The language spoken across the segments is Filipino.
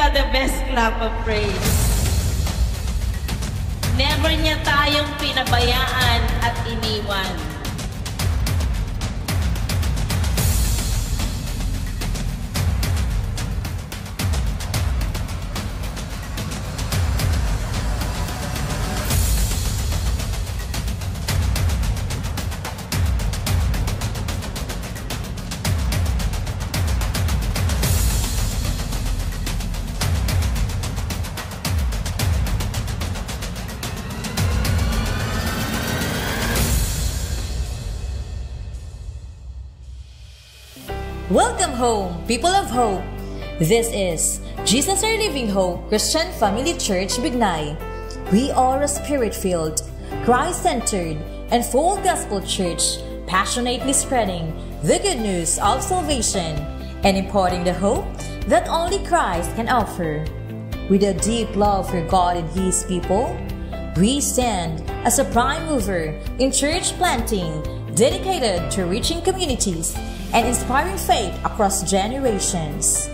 God the best clap of praise. Never niya tayong pinabayaan at iniwan. Welcome home, people of hope. This is Jesus Our Living Hope Christian Family Church, Bignay. We are a spirit-filled, Christ-centered, and full gospel church, passionately spreading the good news of salvation and imparting the hope that only Christ can offer. With a deep love for God and His people, we stand as a prime mover in church planting, dedicated to reaching communities and inspiring faith across generations.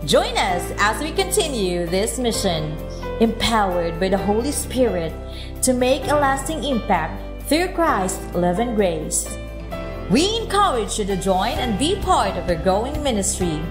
Join us as we continue this mission, empowered by the Holy Spirit to make a lasting impact through Christ's love and grace. We encourage you to join and be part of our growing ministry.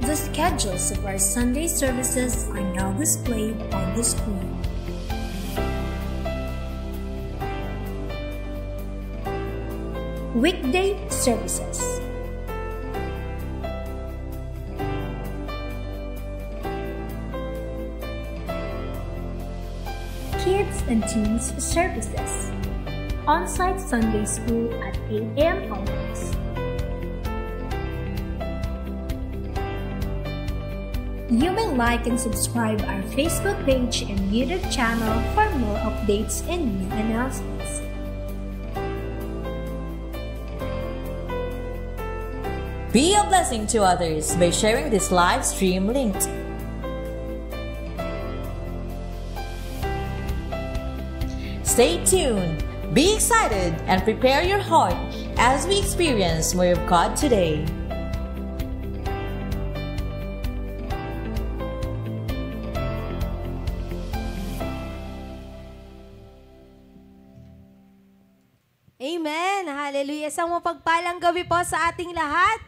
The schedules of our Sunday services are now displayed on the screen. Weekday services. Kids and Teens services. On-site Sunday school at 8 a.m. onwards. You may like and subscribe our Facebook page and YouTube channel for more updates and new announcements. Be a blessing to others by sharing this live stream link. Stay tuned, be excited, and prepare your heart as we experience more of God today. Amen! Hallelujah! Isang mapagpalang gabi po sa ating lahat.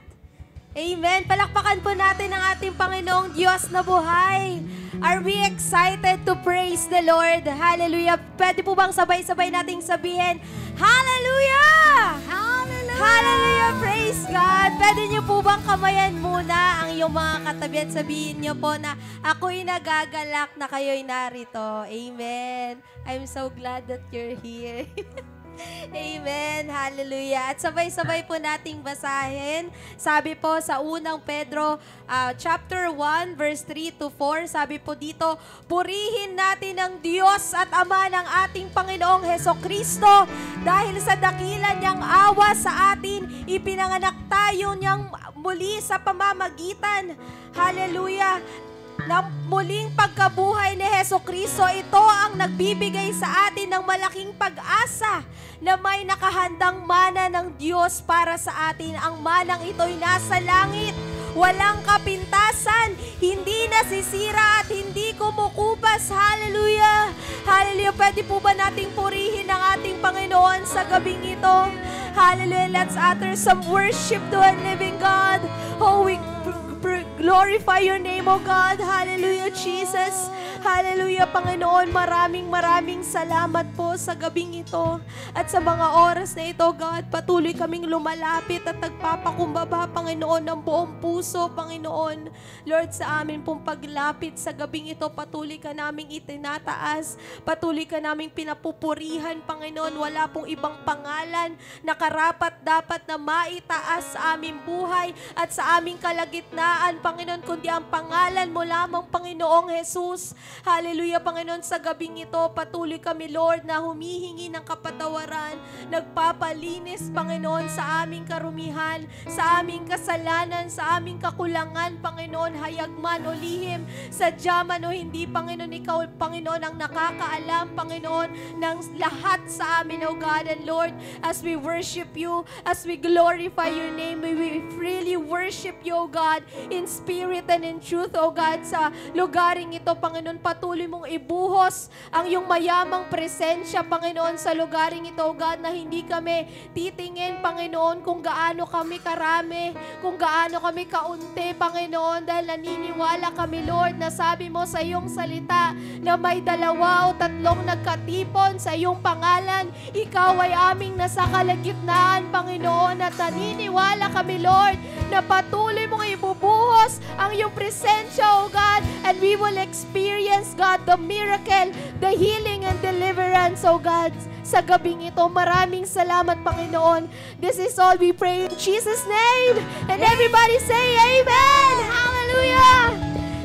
Amen! Palakpakan po natin ang ating Panginoong Diyos na buhay. Are we excited to praise the Lord? Hallelujah! Pwede po bang sabay-sabay nating sabihin, Hallelujah! Hallelujah! Hallelujah! Praise God! Pwede niyo po bang kamayan muna ang iyong mga katabi at sabihin niyo po na ako'y nagagalak na kayo'y narito. Amen! I'm so glad that you're here. Amen. Hallelujah. At sabay-sabay po nating basahin. Sabi po sa unang Pedro chapter 1 verse 3 to 4, sabi po dito, purihin natin ang Diyos at Ama ng ating Panginoong Hesukristo dahil sa dakila niyang awa sa atin, ipinanganak tayo niyang muli sa pamamagitan. Hallelujah. Na muling pagkabuhay ni Hesukristo, ito ang nagbibigay sa atin ng malaking pag-asa na may nakahandang mana ng Diyos para sa atin. Ang manang ito'y nasa langit, walang kapintasan, hindi nasisira at hindi kumukupas. Hallelujah! Hallelujah! Pwede po ba nating purihin ang ating Panginoon sa gabing ito? Hallelujah. Let's utter some worship to our living God. Oh, we glorify your name, oh God. Hallelujah, Jesus. Hallelujah, Panginoon. Maraming salamat po sa gabing ito. At sa mga oras na ito, God, patuloy kaming lumalapit at nagpapakumbaba, Panginoon, ng buong puso, Panginoon. Lord, sa amin pong paglapit sa gabing ito, patuloy ka naming itinataas. Patuloy ka naming pinapupurihan, Panginoon. Wala pong ibang pangalan na karapat dapat na maitaas sa aming buhay at sa aming kalagitnaan, Panginoon, kundi ang pangalan mo lamang, Panginoong Jesus. Hallelujah, Panginoon, sa gabing ito, patuloy kami, Lord, na humihingi ng kapatawaran, nagpapalinis, Panginoon, sa aming karumihan, sa aming kasalanan, sa aming kakulangan, Panginoon, hayag man o lihim, sadya man o hindi, Panginoon, ikaw, Panginoon, ang nakakaalam, Panginoon, ng lahat sa amin, O God. And Lord, as we worship you, as we glorify your name, we freely worship you, O God, in spirit and in truth, O God, sa lugaring ito, Panginoon, patuloy mong ibuhos ang iyong mayamang presensya, Panginoon, sa lugaring ito, O God, na hindi kami titingin, Panginoon, kung gaano kami karami, kung gaano kami kaunti, Panginoon, dahil naniniwala kami, Lord, na sabi mo sa iyong salita na may 2 o 3 nagkatipon sa iyong pangalan, ikaw ay aming nasa kalagitnaan, Panginoon, at naniniwala kami, Lord, na patuloy mong ibubuhos ang iyong presensya, O God, and we will experience, God, the miracle, the healing and deliverance, O God, sa gabing ito. Maraming salamat, Panginoon. This is all we pray in Jesus' name. And everybody say amen. Hallelujah.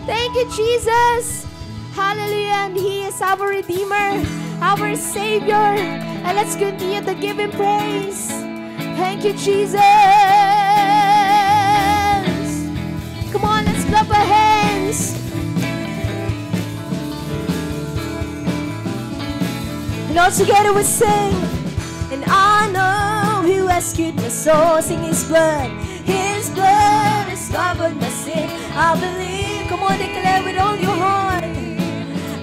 Thank you, Jesus. Hallelujah. And He is our Redeemer, our Savior. And let's continue to give Him praise. Thank you, Jesus. Come on, let's clap our hands. And all together we sing. And I know He rescued my soul. Sing His blood has covered my sin. I believe, come on, declare with all your heart.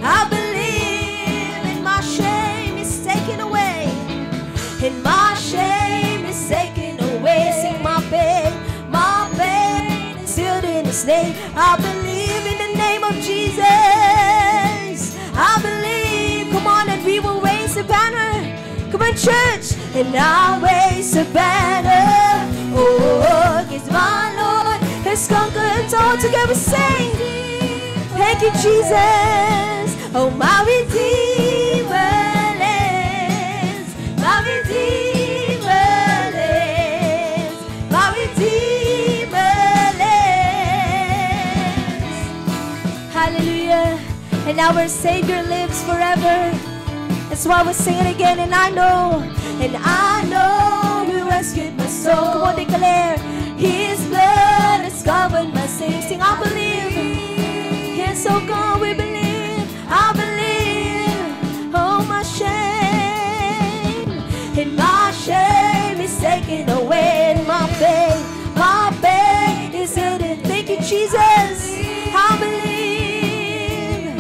I believe, and my shame is taken away. And my shame is taken away. Sing my pain is sealed in His name. I believe in the name of Jesus. I believe, come on, and we will raise a banner. Come on, church. And I'll raise a banner. Oh, 'cause my Lord has conquered. All together sing. Thank you, Jesus. Oh, my Redeemer lives. My Redeemer lives. My Redeemer lives. Hallelujah. And our Savior lives forever. That's why we sing it again. And I know He rescued my soul. Come on, declare. His blood has covered my sin. Sing, I believe. Yes, oh God, we believe. I believe. Oh, my shame. And my shame is taken away. And my pain is hidden. Thank you, Jesus. I believe.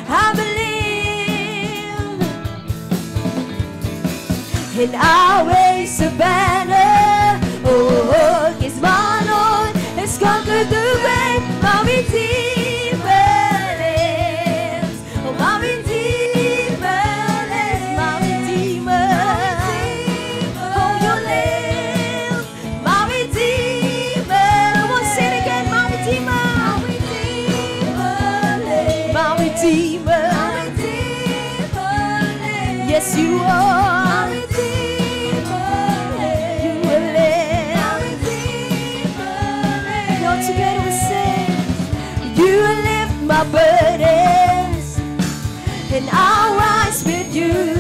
I believe. And I'll raise a banner. Oh, 'cause my Lord has conquered the grave. My Redeemer lives. Oh, my Redeemer lives. My Redeemer. Oh, you live. My Redeemer. Come on, say it again. My Redeemer. My Redeemer lives. My Redeemer. My Redeemer lives. Yes, you are. Together we sing. You lift my burdens, and I'll rise with you.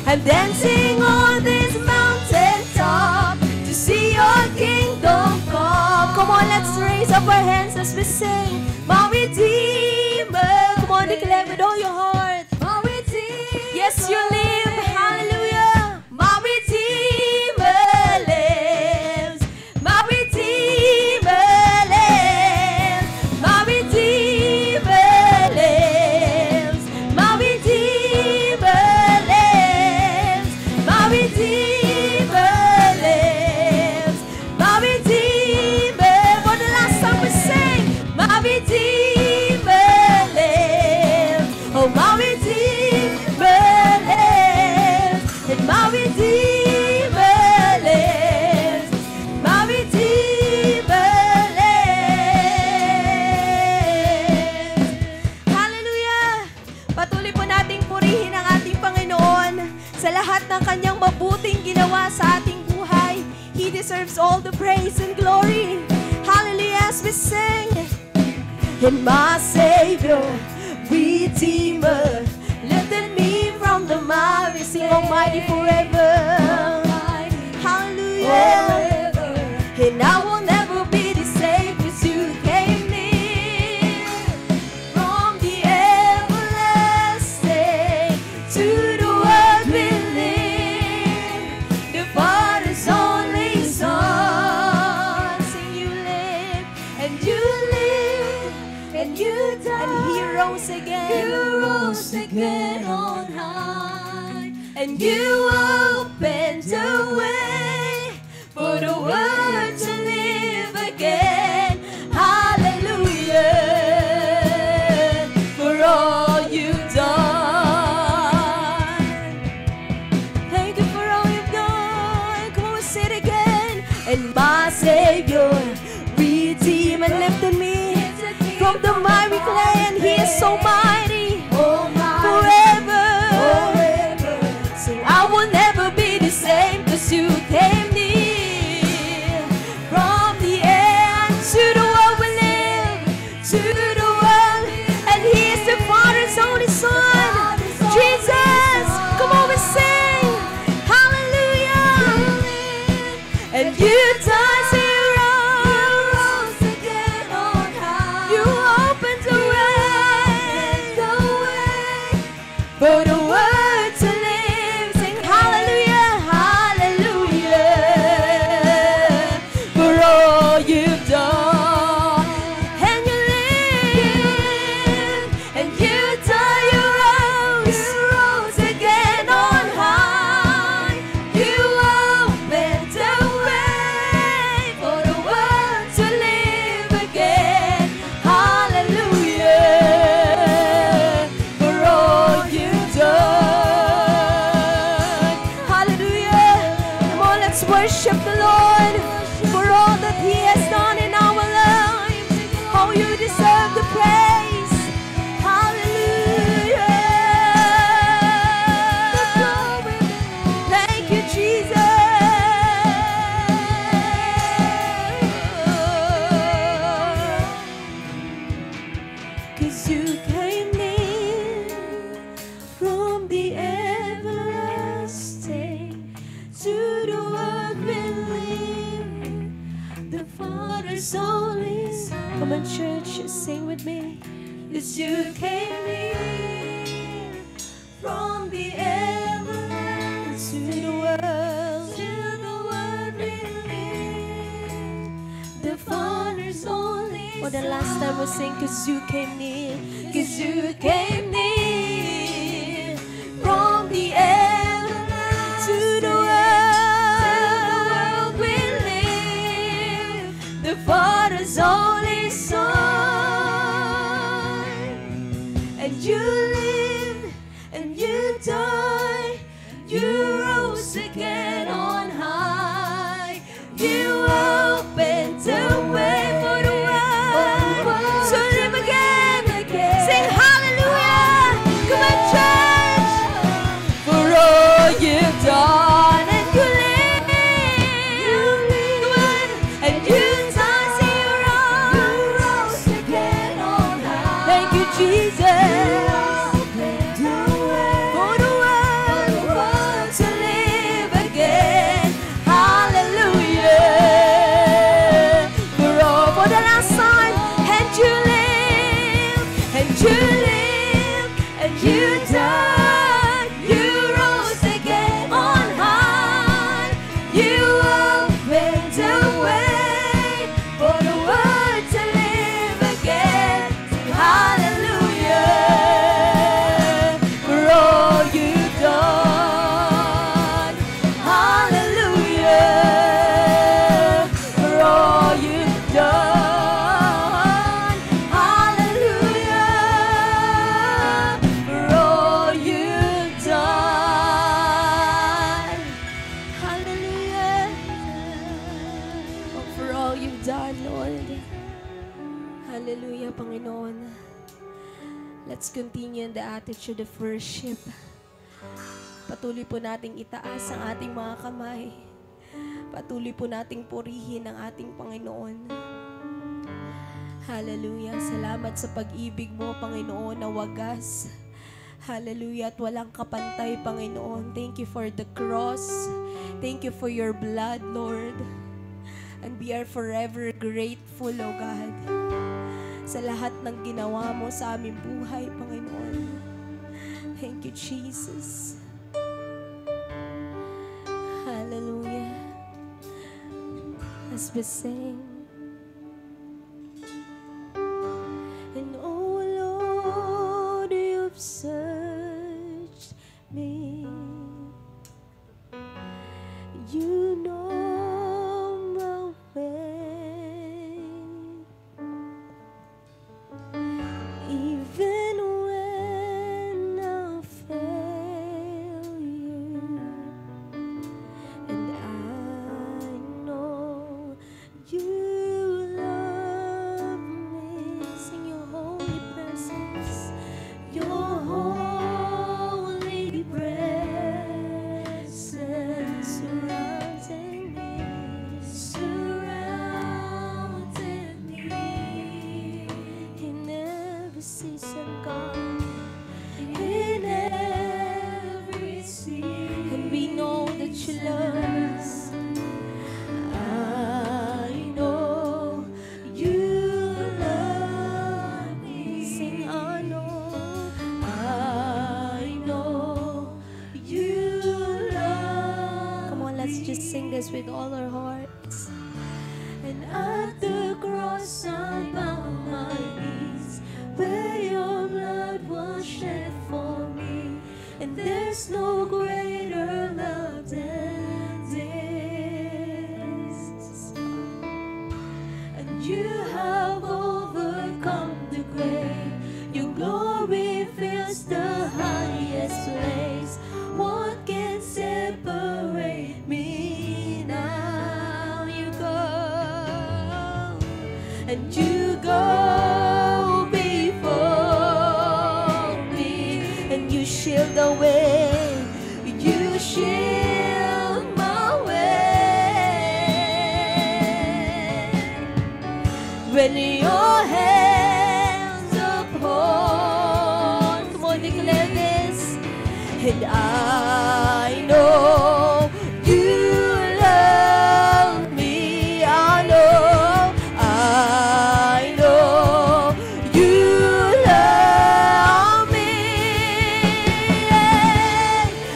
I'm dancing on this mountain top to see your kingdom come. Come on, let's raise up our hands as we sing. My Redeemer. Come on, declare with all your heart. My Redeemer. Yes, you live. Hallelujah. My Redeemer lives. My Redeemer. My Redeemer lives. My Redeemer. my Redeemer lives, and my Redeemer lives, my Redeemer lives. Hallelujah! Patuloy po nating purihin ang ating Panginoon sa lahat ng kanyang mabuting ginawa sa ating buhay. He deserves all the praise and glory. Hallelujah, as we sing. And my Savior, Redeemer, lifted me from the miry, sing Almighty forever. Hallelujah. And I will never be the same, 'cause you came near from the everlasting to the world we live, the Father's only Son. Sing, you live, and you live, and you died, and He rose again. You rose again on high, and you opened the way for the world to live again. Hallelujah, for all you've done. Thank you for all you've done. Come on, say it again. And my Savior, Redeemer, lifted me from the miry clay, and He is so mighty forever. So I will never be the same, 'cause you came near from the end to the world we live, to the world, and He is the Father's only Son. Jesus, come on, we sing. Hallelujah. And you died, so you rose again on high. You opened the way for the world to live. Sing hallelujah, hallelujah, for all you've done. And you live, and you die, you rose again on high. You opened the way for the world to live again. Hallelujah, for all you've done. Hallelujah. Come on, let's worship the Lord for all that He has done in our lives. How you deserve the praise. Hallelujah. Thank you, Jesus. 'Cause you came near from the everlasting to the world we live, the Father's only Son. Come on, church, sing with me. 'Cause you came near from the everlasting to the world we live, the Father's only Son. For the last time we sing, 'cause you came near, 'cause you came near from the everlasting to the world we live, the Father's only Son. And you live, and you die, you rose again on high. You opened the way for the world to live again. Sing hallelujah. Come on, church. For all you've done, and you live, come on, and you die, so you rose again on high. Thank you, Jesus. For the world to live again. continue in the attitude of worship. Patuloy po nating itaas ang ating mga kamay. Patuloy po nating purihin ang ating Panginoon. Hallelujah. Salamat sa pag-ibig mo, Panginoon, na wagas. Hallelujah. At walang kapantay, Panginoon. Thank you for the cross. Thank you for your blood, Lord. And we are forever grateful, O God, sa lahat ng ginawa mo sa aming buhay, Panginoon. Thank you, Jesus. Hallelujah. As we sing, and oh Lord, you've searched me. You know my way. Even when I fail you, and I know you love me. Sing your holy presence, your holy presence surrounding me, surrounding me in every season, God, in every season, and we know that you love us. I know you love me. Sing, I know you love. Come on, let's just sing this with all our hearts. And at the cross I bow my knees, where your blood was shed for me, and there's no greater love than this. And you have overcome the grave, your glory fills the highest place. What can separate me now? You go, and you go before me, and you shield the way, you shield my way. When your hands uphold, come on, declare this. And I know you love me. I know you love me.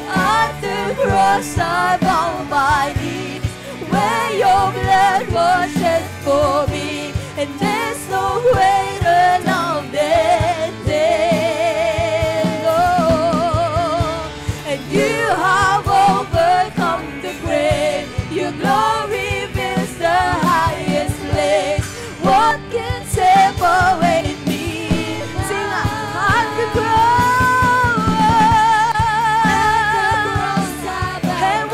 At the cross I bow my knees, where your blood was shed for me, and there's no greater love than this. Oh, and you have overcome the grave, your glory fills the highest place. What can separate me? Sing at the cross, and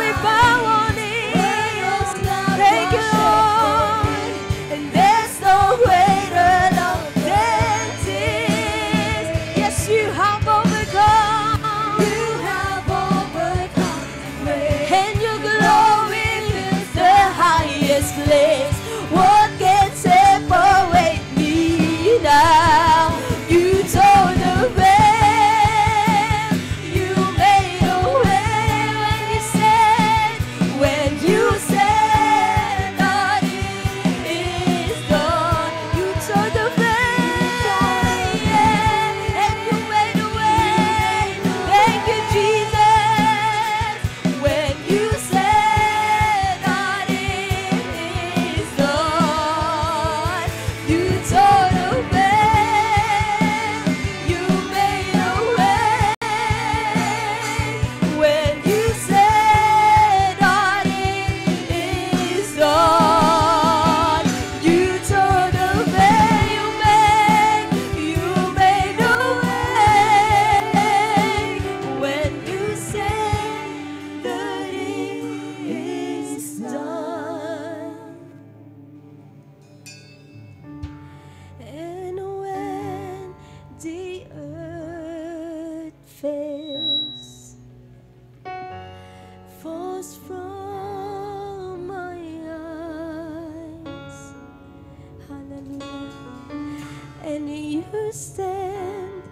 you stand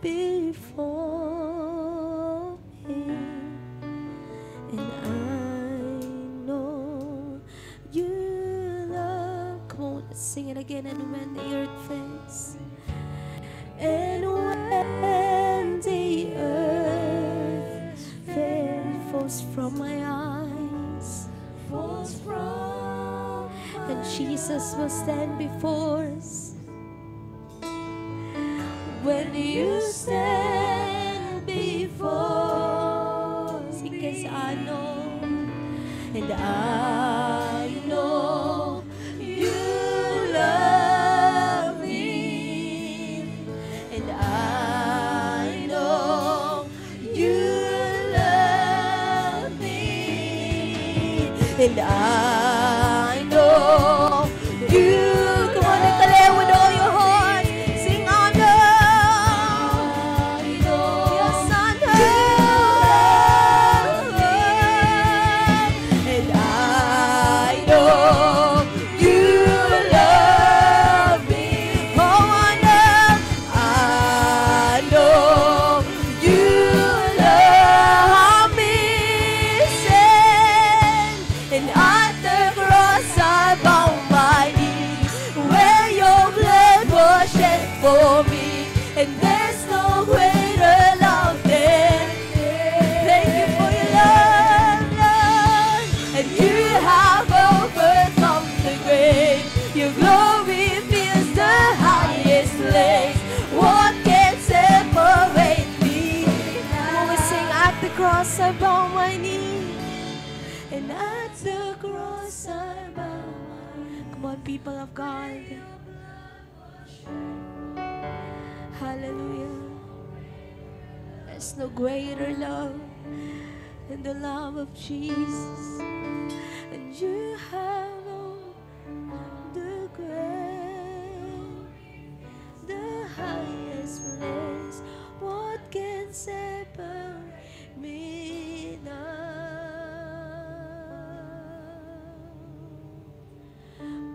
before me, and I know you love. Come on, let's sing it again. And when the earth fails, and when the earth falls from my eyes, falls from, and Jesus will stand before us. When you stand before us, because I know, and I know you love me, and I know you love me, and I know you. Come on, declare with all your heart. Sing, I know. Yes, I know. And I know you love me. Oh, I know you love me. And at the cross I bow my knee, where your blood was shed for me, and there's no greater love than this. Thank you for your love, Lord, and you have overcome the grave. Your glory fills the highest place. What can separate me? When we sing at the cross I bow my knee, and at the cross I bow. Come on, people of God. Hallelujah. There's no greater love than the love of Jesus. And you have all the great, the highest place. What can separate me now?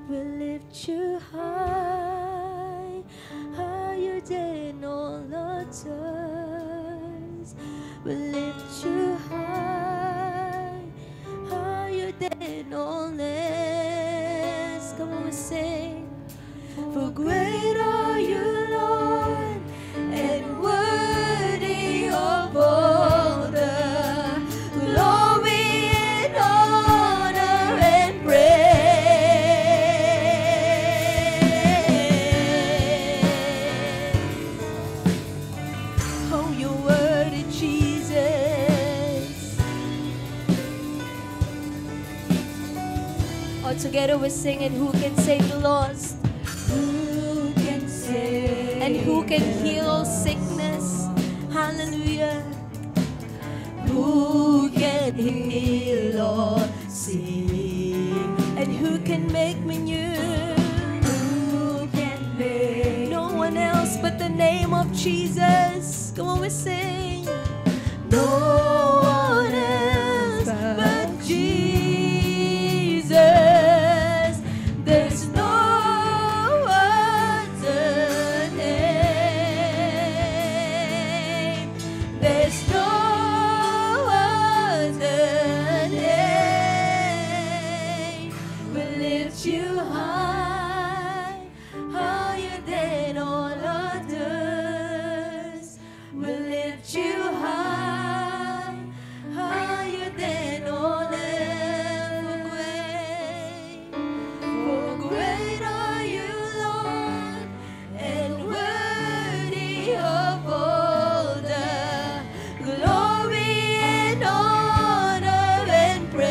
We lift you high, higher than all others. We lift you high, higher than all else. Come on, we sing. For great are you, Lord, and worthy of all the glory and honor and praise. Oh, you're worthy, Jesus. All together we're singing, who can save the lost? Who can save? And who can heal sickness? Hallelujah. Who can heal all sin? And who can make me new? Who can make? No one else but the name of Jesus. Come on, we sing. No one else but Jesus. There's no other name. There's no other name. We lift you high, higher than all others. We lift you high, higher than all else. For great are you, Lord, and worthy of all the glory and honor and praise.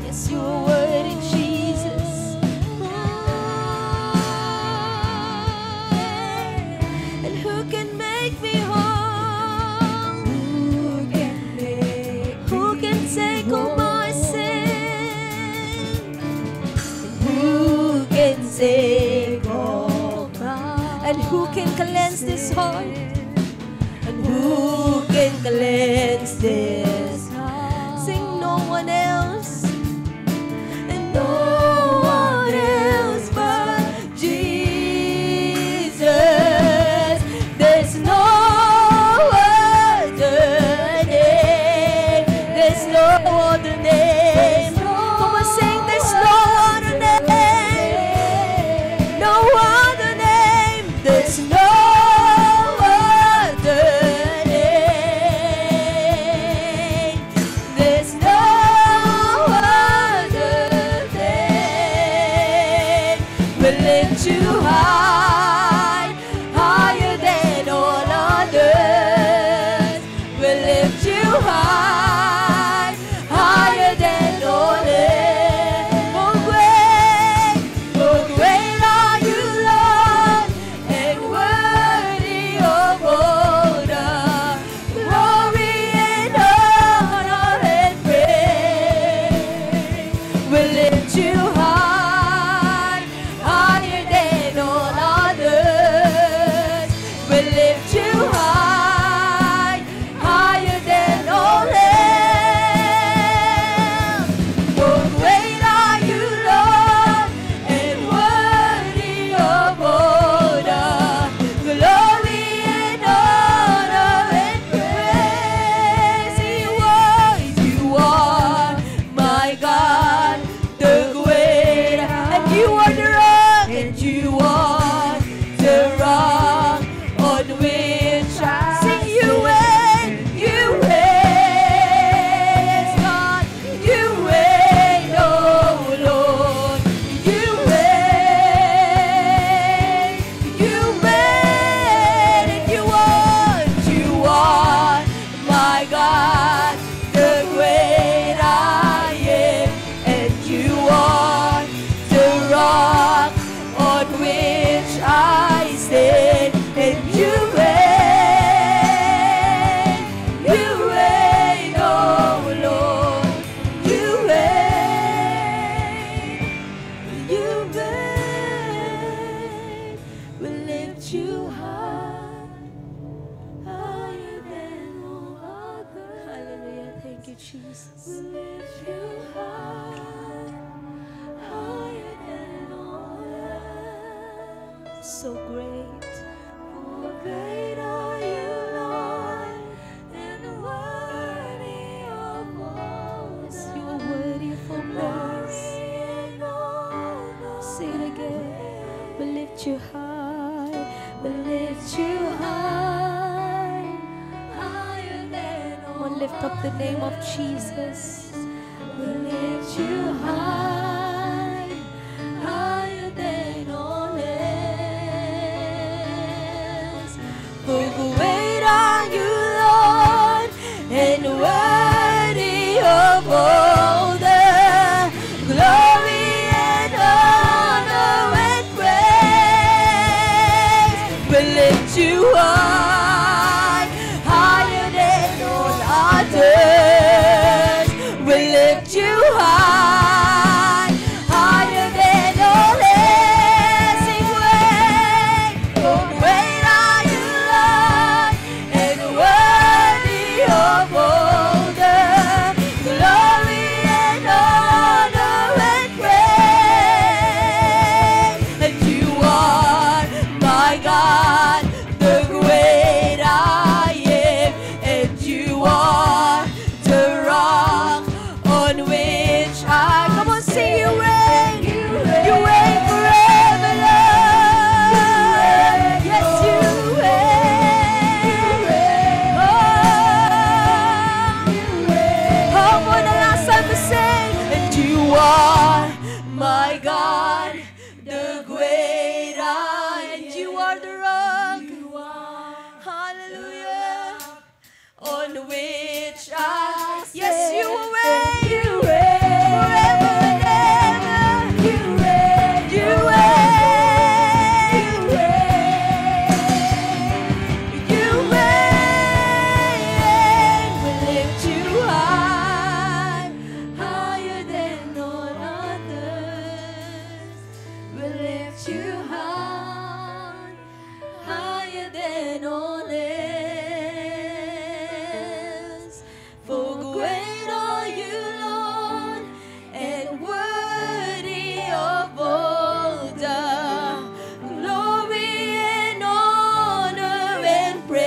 Yes, you are worthy, Jesus. And who can make me whole? Who can take all my sin? Who can take all my? And who can cleanse this heart? And who can cleanse this heart? Sing, no one else. we lift you high, higher than all others. We lift you high, higher than all others. For great are you, Lord, and worthy of all the glory and honor and praise. We lift you high, higher than all others. We lift you high, higher than all else. For great are you, Lord, and worthy of all the glory and honor and praise. You are my God, the great, and you are the rock, and you are the rock on which I sing. You reign, God, you reign, oh Lord, you reign, and you are my God, the great I am, and you are the rock on which I stand, and you reign, oh Lord, you reign, we lift you high, higher than all others. Hallelujah, thank you, Jesus. We lift you high, higher than all else. So great, for great are you, Lord, and worthy of all. Yes, you are worthy of all praise. Say it again. We lift you high, we lift you high, higher than all. Come on, lift up the name of Jesus. We lift you high, higher than all else. For great are you, Lord, and worthy of all the glory and honor and praise. We lift you high, higher than all others. We lift you high, higher than all else. Sing great, oh great are you, Lord, and worthy of all the glory and honor and praise. And you are my God, the great I am, and you are the rock on which I. Come on, sing, you reign, you reign forever, Lord. Yes, you reign. Oh, for the last time to sing, and you are my God, the great I, and you are the rock. Hallelujah. On which I, yes, you reign, forever and ever. You reign, you reign, you reign. We lift you high, higher than all others. We lift you high, higher than all else. For great are you, Lord, and worthy of all the glory and honor and praise.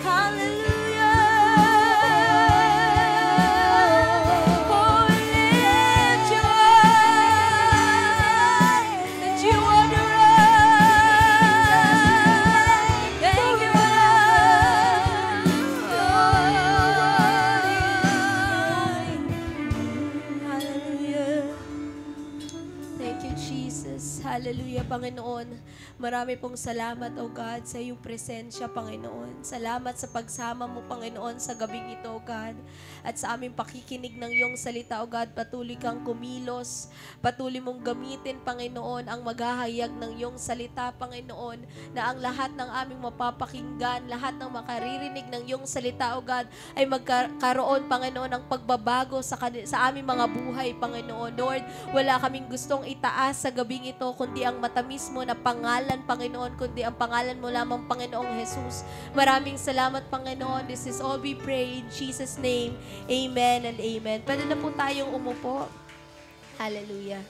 Hallelujah. For we Hallelujah, Panginoon. Marami pong salamat, O God, sa iyong presensya, Panginoon. Salamat sa pagsama mo, Panginoon, sa gabing ito, O God. At sa aming pakikinig ng iyong salita, O God, patuloy kang kumilos. Patuloy mong gamitin, Panginoon, ang maghahayag ng iyong salita, Panginoon, na ang lahat ng aming mapapakinggan, lahat ng makaririnig ng iyong salita, O God, ay magkaroon, Panginoon, ng pagbabago sa aming mga buhay, Panginoon. Lord, wala kaming gustong itaas sa gabing ito, kundi ang matamis mo na pangalan, Panginoon, kundi ang pangalan mo lamang, Panginoong Jesus. Maraming salamat, Panginoon. This is all we pray in Jesus' name. Amen and amen. Pwede na po tayong umupo. Hallelujah.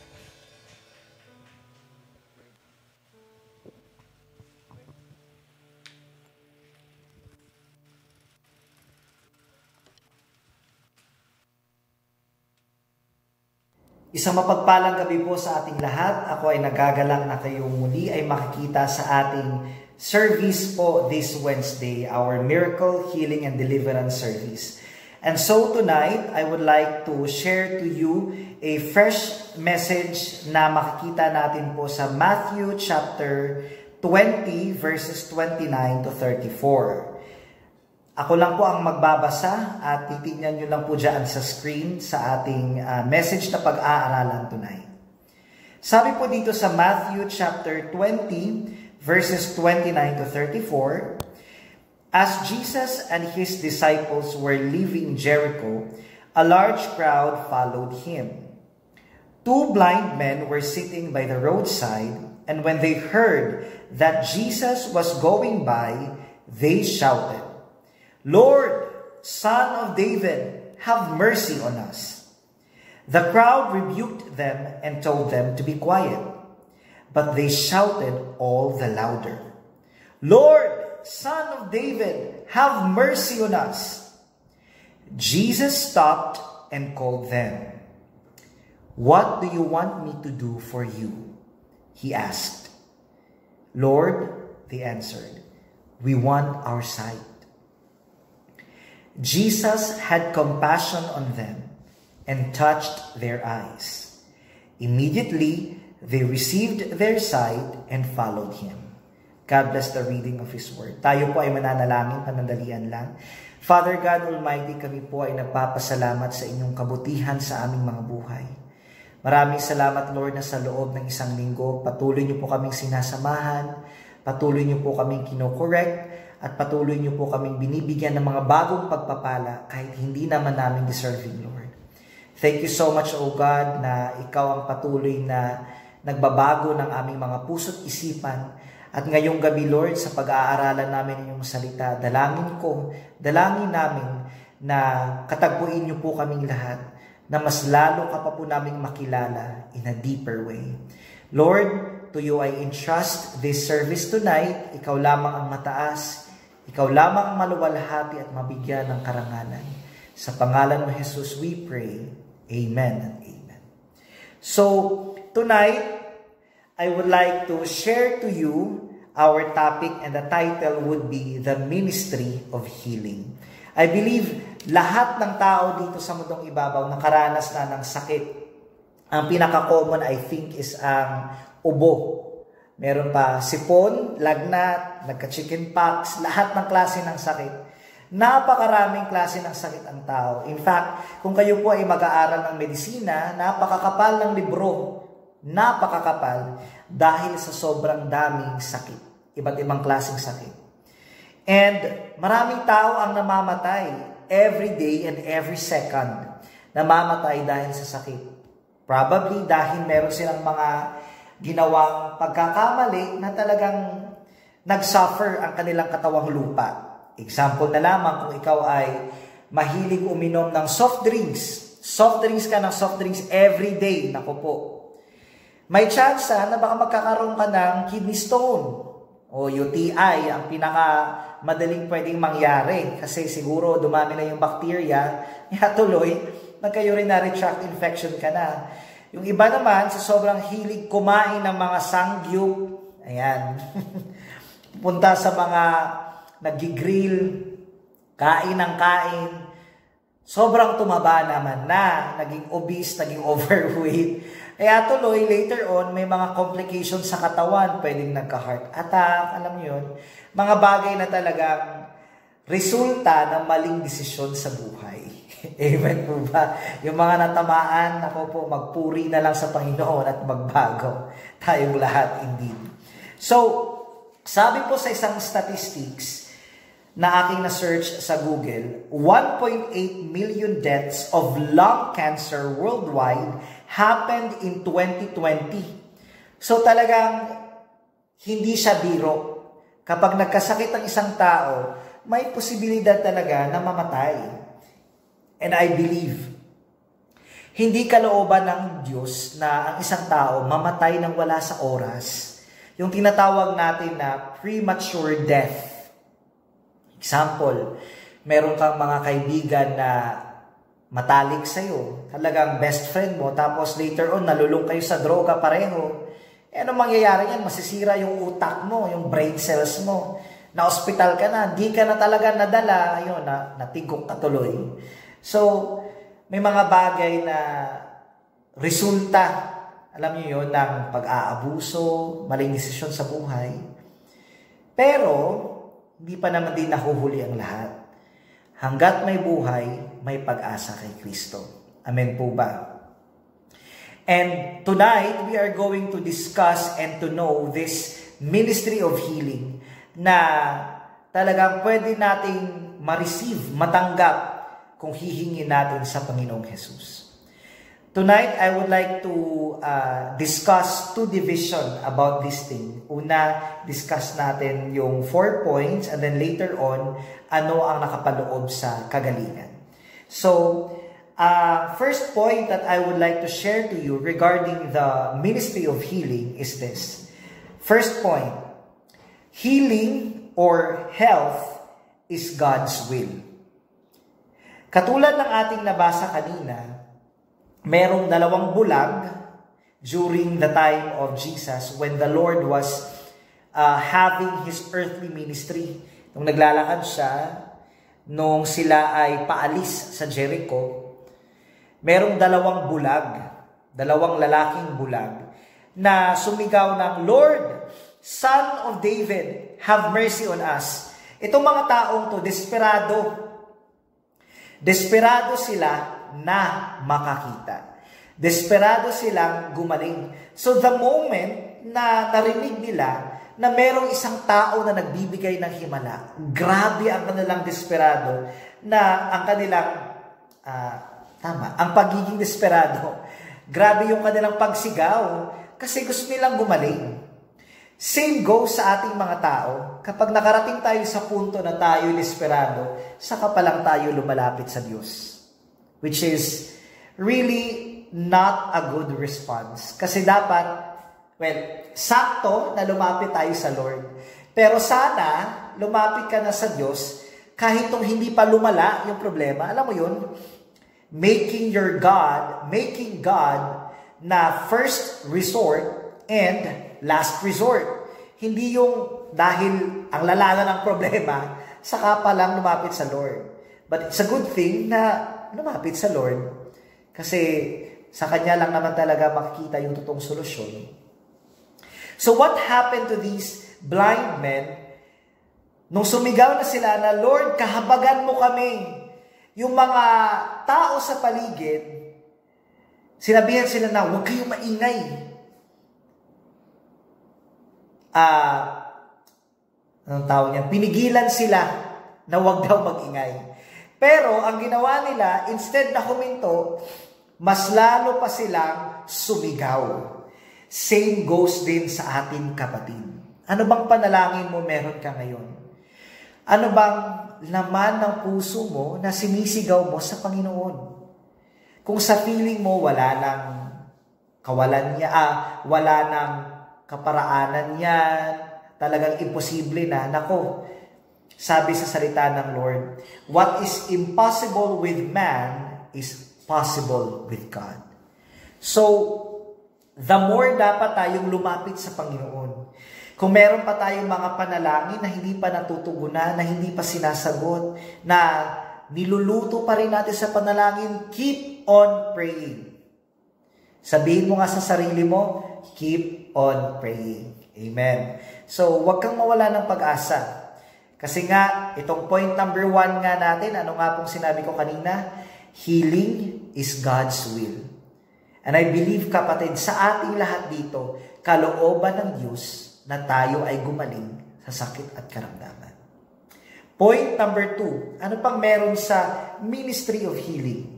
Isang mapagpalang gabi po sa ating lahat. Ako ay nagagalak na kayo muli ay makikita sa ating service po this Wednesday, our Miracle, Healing, and Deliverance service. And so tonight, I would like to share to you a fresh message na makikita natin po sa Matthew chapter 20 verses 29 to 34. Ako lang po ang magbabasa at titignan nyo lang po dyan sa screen sa ating message na pag-aaralan tonight. Sabi po dito sa Matthew chapter 20 verses 29 to 34, as Jesus and his disciples were leaving Jericho, a large crowd followed him. Two blind men were sitting by the roadside, and when they heard that Jesus was going by, they shouted, "Lord, Son of David, have mercy on us." The crowd rebuked them and told them to be quiet. But they shouted all the louder, "Lord, Son of David, have mercy on us." Jesus stopped and called them. "What do you want me to do for you?" he asked. "Lord," they answered, "we want our sight." Jesus had compassion on them and touched their eyes. Immediately, they received their sight and followed him. God bless the reading of His Word. Tayo po ay mananalangin, panandalian lang. Father God Almighty, kami po ay nagpapasalamat sa inyong kabutihan sa aming mga buhay. Maraming salamat, Lord, na sa loob ng isang linggo, patuloy niyo po kaming sinasamahan, patuloy niyo po kaming kinokorek, at patuloy niyo po kaming binibigyan ng mga bagong pagpapala kahit hindi naman namin deserving, Lord. Thank you so much, O God, na ikaw ang patuloy na nagbabago ng aming mga puso't isipan. At ngayong gabi, Lord, sa pag-aaralan namin ng iyong salita, dalangin namin na katagpuin niyo po kaming lahat, na mas lalo ka pa po naming makilala in a deeper way. Lord, to you I entrust this service tonight. Ikaw lamang ang mataas, ikaw lamang ang maluwalhati at mabigyan ng karangalan. Sa pangalan mo, Jesus, we pray. Amen and amen. So, tonight, I would like to share to you our topic, and the title would be The Ministry of Healing. I believe lahat ng tao dito sa mundong ibabaw nakaranas na ng sakit. Ang pinaka-common, I think, is ang ubo. Meron pa sipon, lagnat, nagka-chicken pox, lahat ng klase ng sakit. Napakaraming klase ng sakit ang tao. In fact, kung kayo po ay mag-aaral ng medisina, napakakapal ng libro. Napakakapal dahil sa sobrang daming sakit. Iba't ibang klaseng sakit. And maraming tao ang namamatay every day and every second. Namamatay dahil sa sakit. Probably dahil meron silang mga ginawang pagkakamali na talagang nagsuffer ang kanilang katawang lupa. Example na lamang kung ikaw ay mahilig uminom ng soft drinks. Soft drinks ka ng soft drinks every day. Naku po. May chance na baka magkakaroon ka ng kidney stone o UTI, ang pinakamadaling pwedeng mangyari. Kasi siguro dumami na yung bacteria, tuloy, nagka-urinary tract infection ka na. Yung iba naman, sa sobrang hilig kumain ng mga sangyup, ayan, punta sa mga nag-grill, kain ng kain, sobrang tumaba naman na, naging obese, naging overweight. Kaya tuloy, later on, may mga complications sa katawan, pwedeng nagka-heart attack, alam niyo yun. Mga bagay na talagang resulta ng maling desisyon sa buhay. Amen po ba? Yung mga natamaan, ako po, magpuri na lang sa Panginoon at magbago. Tayong lahat, indeed. So, sabi po sa isang statistics na aking na-search sa Google, 1.8 million deaths of lung cancer worldwide happened in 2020. So talagang hindi siya biro. Kapag nagkasakit ang isang tao, may posibilidad talaga na mamatay. And I believe, hindi kalooban ng Diyos na ang isang tao mamatay nang wala sa oras. Yung tinatawag natin na premature death. Example, meron kang mga kaibigan na matalik sa'yo, talagang best friend mo, tapos later on, nalulung kayo sa droga pareho. Eh, ano mangyayari yan? Masisira yung utak mo, yung brain cells mo. Na-hospital ka na, di ka na talaga nadala, ayun, natigok ka tuloy. So, may mga bagay na resulta, alam niyo yun, ng pag-aabuso, maling desisyon sa buhay. Pero, hindi pa naman din nahuhuli ang lahat. Hanggat may buhay, may pag-asa kay Kristo. Amen po ba? And tonight, we are going to discuss and to know this ministry of healing na talagang pwede nating ma-receive, matanggap kung hihingin natin sa Panginoong Jesus. Tonight, I would like to discuss two divisions about this thing. Una, discuss natin yung 4 points and then later on, ano ang nakapaloob sa kagalingan. So, first point that I would like to share to you regarding the ministry of healing is this. First point, healing or health is God's will. Katulad ng ating nabasa kanina, merong 2 bulag during the time of Jesus when the Lord was having His earthly ministry. Nung naglalakad siya, nung sila ay paalis sa Jericho, merong 2 bulag, 2 lalaking bulag, na sumigaw ng, Lord, Son of David, have mercy on us. Itong mga taong to, desperado. Desperado sila na makakita. Desperado silang gumaling. So the moment na narinig nila na merong isang tao na nagbibigay ng himala, grabe ang kanilang desperado na ang kanilang, ang pagiging desperado. Grabe yung kanilang pagsigaw kasi gusto nilang gumaling. Same goes sa ating mga tao. Kapag nakarating tayo sa punto na tayo desperado, saka pa lang tayo lumalapit sa Diyos. Which is really not a good response. Kasi dapat, sakto na lumapit tayo sa Lord. Pero sana, lumapit ka na sa Diyos kahit nung hindi pa lumala yung problema. Alam mo yun? Making God na first resort and last resort. Hindi yung dahil ang lalala ng problema, saka pa lang lumapit sa Lord. But it's a good thing na lumapit sa Lord kasi sa Kanya lang naman talaga makikita yung totoong solusyon. So what happened to these blind men? Nung sumigaw na sila na, Lord, kahabagan mo kami. Yung mga tao sa paligid, sinabihan sila na, huwag kayong maingay. Anong tawag niya? Pinigilan sila na huwag daw mag-ingay. Pero ang ginawa nila, instead na huminto, mas lalo pa silang sumigaw. Same goes din sa ating kapatid. Ano bang panalangin mo meron ka ngayon? Ano bang laman ng puso mo na sinisigaw mo sa Panginoon? Kung sa feeling mo wala nang kawalan niya, wala nang kaparaanan yan, talagang imposible na, nako, sabi sa salita ng Lord, what is impossible with man is possible with God. So, the more dapat tayong lumapit sa Panginoon. Kung meron pa tayong mga panalangin na hindi pa natutugunan, na hindi pa sinasagot, na niluluto pa rin natin sa panalangin, keep on praying. Sabihin mo nga sa sarili mo, keep on praying. Amen. So, huwag kang mawala ng pag-asa. Kasi nga, itong point number 1 nga natin, ano nga pong sinabi ko kanina? Healing is God's will. And I believe, kapatid, sa ating lahat dito, kalooban ng Diyos na tayo ay gumaling sa sakit at karamdaman. Point number 2, ano pang meron sa ministry of healing?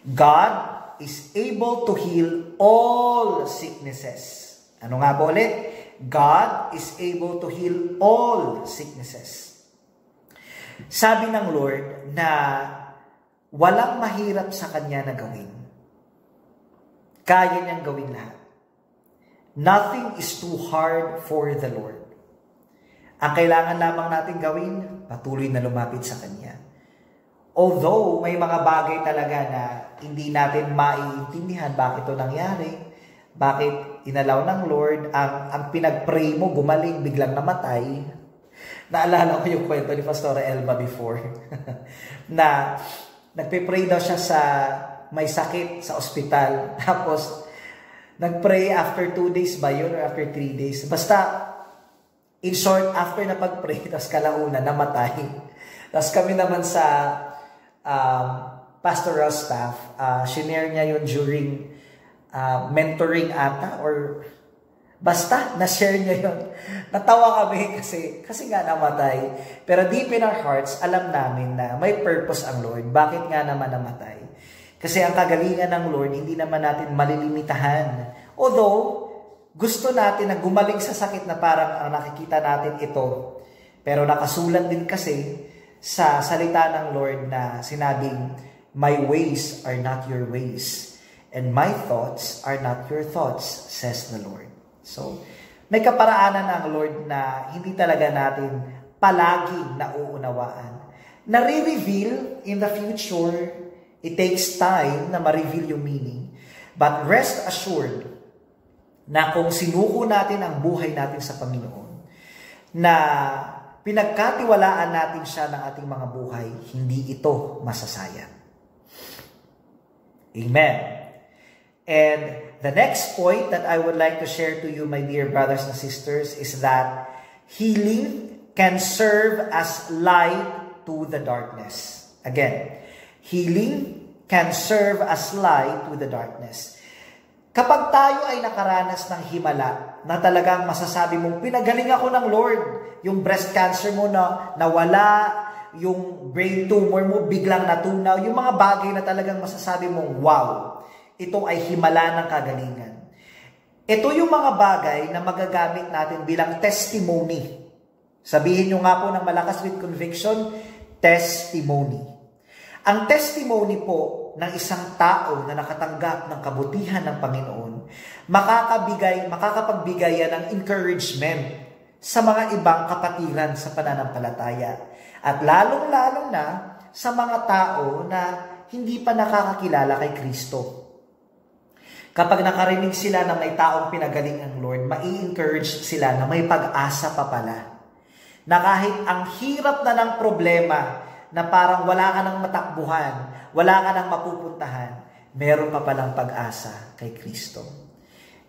God is able to heal all sicknesses. Ano nga po ulit? God is able to heal all sicknesses. Sabi ng Lord na walang mahirap sa Kanya na gawin. Kaya niyang gawin lahat. Nothing is too hard for the Lord. Ang kailangan lamang natin gawin, patuloy na lumapit sa Kanya. Although may mga bagay talaga na hindi natin maiintindihan bakit ito nangyari, bakit inalaw ng Lord, ang pinag-pray mo, gumaling, biglang namatay. Naalala ko yung kwento ni Pastora Elma before, na nagpe-pray daw siya sa may sakit sa ospital. Tapos, nag-pray after 2 days ba yun or after 3 days? Basta, in short, after na pag-pray, tapos kalauna, namatay. Tapos kami naman sa pastoral staff, shinare niya yun during mentoring ata, or basta, na-share niya yun. Natawa kami kasi nga namatay. Pero deep in our hearts, alam namin na may purpose ang Lord. Bakit nga naman namatay? Kasi ang kagalingan ng Lord, hindi naman natin malilimitahan. Although, gusto natin na gumaling sa sakit na parang ang nakikita natin ito. Pero nakasulat din kasi sa salita ng Lord na sinabing, my ways are not your ways, and my thoughts are not your thoughts, says the Lord. So, may kaparaanan ng Lord na hindi talaga natin palaging nauunawaan. Nare-reveal in the future, it takes time na ma-reveal yung meaning. But rest assured na kung sinuko natin ang buhay natin sa Panginoon, na pinagkatiwalaan natin siya ng ating mga buhay, hindi ito masasayang. Amen. And the next point that I would like to share to you, my dear brothers and sisters, is that healing can serve as light to the darkness. Again, healing can serve as light to the darkness. Kapag tayo ay nakaranas ng himala, na talagang masasabi mong, pinagaling ako ng Lord, yung breast cancer mo na nawala, yung brain tumor mo biglang natunaw, yung mga bagay na talagang masasabi mong, wow, ito ay himala ng kagalingan. Ito yung mga bagay na magagamit natin bilang testimony. Sabihin nyo nga po ng malakas with conviction, testimony. Ang testimony po ng isang tao na nakatanggap ng kabutihan ng Panginoon, makakapagbigay yan ng encouragement sa mga ibang kapatiran sa pananampalataya. At lalong-lalo na sa mga tao na hindi pa nakakakilala kay Kristo. Kapag nakarinig sila na may taong pinagaling ang Lord, mai-encourage sila na may pag-asa pa pala. Na kahit ang hirap na ng problema, na parang wala ka ng matakbuhan, wala ka ng mapupuntahan, meron pa palang pag-asa kay Kristo.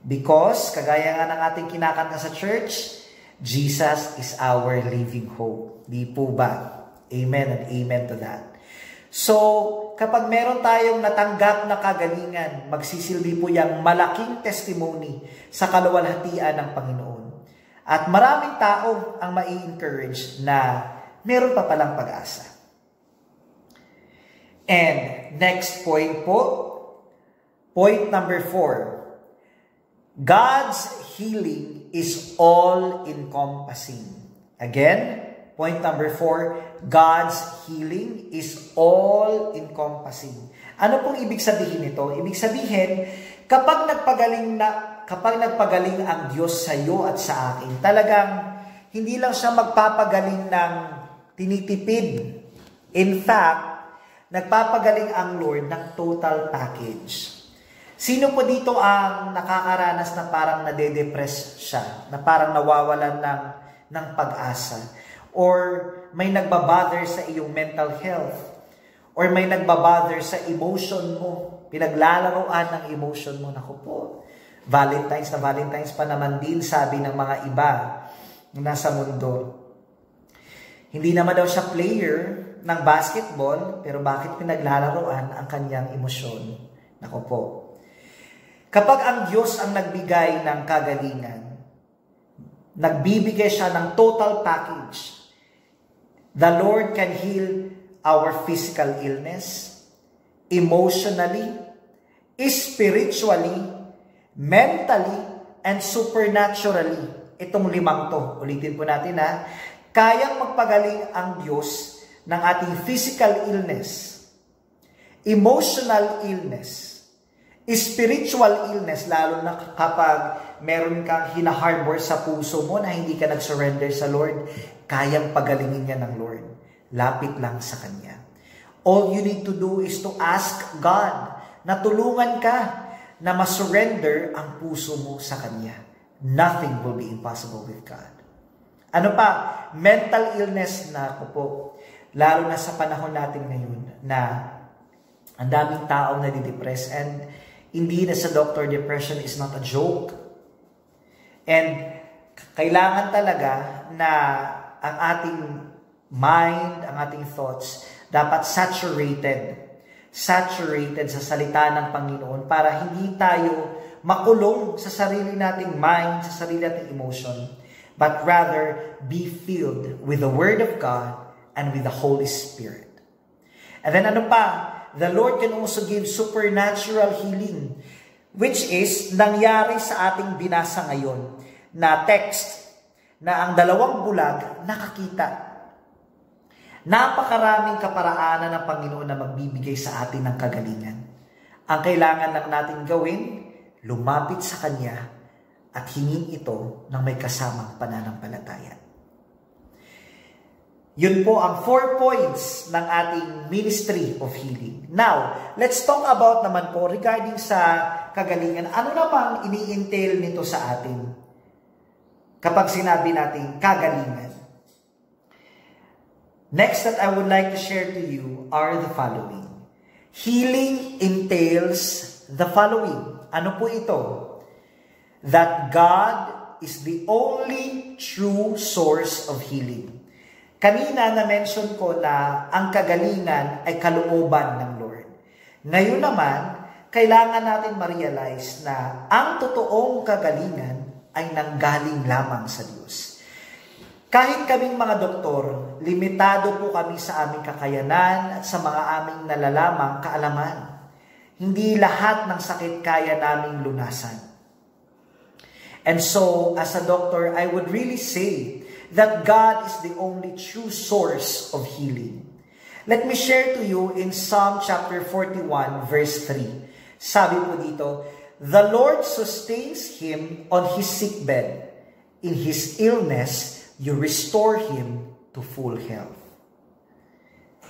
Because, kagaya nga ng ating kinakanta sa church, Jesus is our living hope. Di po ba? Amen and amen to that. So, kapag meron tayong natanggap na kagalingan, magsisilbi po yung malaking testimony sa kaluwalhatian ng Panginoon. At maraming tao ang mai-encourage na meron pa palang pag-asa. And next point po, point number 4. God's healing is all-encompassing. Again, point number 4, God's healing is all-encompassing. Ano pong ibig sabihin nito? Ibig sabihin, kapag nagpagaling ang Diyos sa iyo at sa akin, talagang hindi lang siya magpapagaling ng tinitipid. In fact, nagpapagaling ang Lord ng total package. Sino po dito ang nakakaranas na parang nade-depress siya, na parang nawawalan ng pag-asa? Or may nagbabother sa iyong mental health? or may nagbabother sa emotion mo, pinaglalaroan ng emotion mo, naku po, Valentine's pa naman din, sabi ng mga iba na nasa mundo. Hindi naman daw siya player ng basketball, pero bakit pinaglalaroan ang kanyang emosyon? Naku po. Kapag ang Diyos ang nagbigay ng kagalingan, nagbibigay siya ng total package. The Lord can heal our physical illness, emotionally, spiritually, mentally, and supernaturally. Itong 5 to. Ulitin po natin ha. Kayang magpagaling ang Diyos ng ating physical illness, emotional illness, spiritual illness, lalo na kapag meron kang hinaharbor sa puso mo na hindi ka nag-surrender sa Lord, kayang pagalingin niya ng Lord. Lapit lang sa Kanya. All you need to do is to ask God na tulungan ka na masurrender ang puso mo sa Kanya. Nothing will be impossible with God. Ano pa? Mental illness na po. Lalo na sa panahon natin ngayon na ang daming taong nadidepress, and hindi na sa doctor, depression is not a joke. And kailangan talaga na ang ating mind, ang ating thoughts, dapat saturated sa salita ng Panginoon para hindi tayo makulong sa sarili nating mind, sa sarili nating emotion, but rather be filled with the Word of God and with the Holy Spirit. And then ano pa? The Lord can also give supernatural healing, which is nangyari sa ating binasa ngayon na text na ang 2 bulag nakakita. Napakaraming kaparaanan ng Panginoon na magbibigay sa atin ng kagalingan. Ang kailangan lang natin gawin, lumapit sa Kanya at hingin ito ng may kasamang pananampalataya. Yun po ang 4 points ng ating ministry of healing. Now, let's talk about naman po regarding sa kagalingan. Ano namang ini-entail nito sa atin kapag sinabi natin kagalingan? Next that I would like to share to you are the following. Healing entails the following. Ano po ito? That God is the only true source of healing. Kanina na-mention ko na ang kagalingan ay kalooban ng Lord. Ngayon naman, kailangan natin ma-realize na ang totoong kagalingan ay nanggaling lamang sa Diyos. Kahit kaming mga doktor, limitado po kami sa aming kakayanan at sa mga aming nalalamang kaalaman. Hindi lahat ng sakit kaya naming lunasan. And so, as a doctor, I would really say that God is the only true source of healing. Let me share to you in Psalm chapter 41, verse 3. Sabi po dito, "The Lord sustains him on his sickbed. In his illness, you restore him to full health."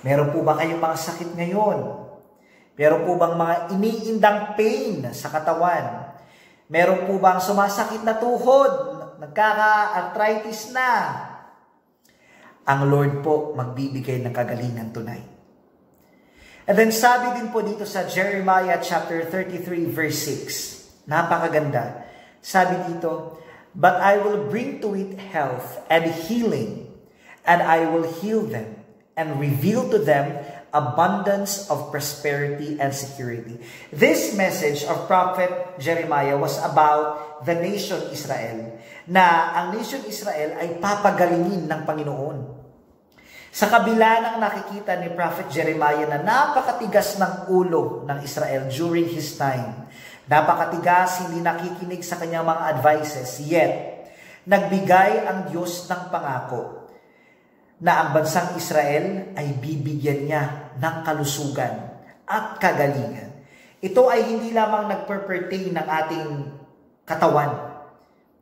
Meron po ba kayong mga sakit ngayon? Meron po bang mga iniindang pain sa katawan? Meron po bang sumasakit na tuhod? Nagkaka-arthritis na? Ang Lord po magbibigay ng kagalingan tonight. And then sabi din po dito sa Jeremiah chapter 33 verse 6. Napakaganda. Sabi dito, "But I will bring to it health and healing, and I will heal them and reveal to them abundance of prosperity and security." This message of Prophet Jeremiah was about the nation Israel, na ang nation Israel ay papagalingin ng Panginoon. Sa kabila ng nakikita ni Prophet Jeremiah na napakatigas ng ulo ng Israel during his time, napakatigas, hindi nakikinig sa kanyang mga advices, yet nagbigay ang Diyos ng pangako na ang bansang Israel ay bibigyan niya ng kalusugan at kagalingan. Ito ay hindi lamang nagperpertain ng ating katawan,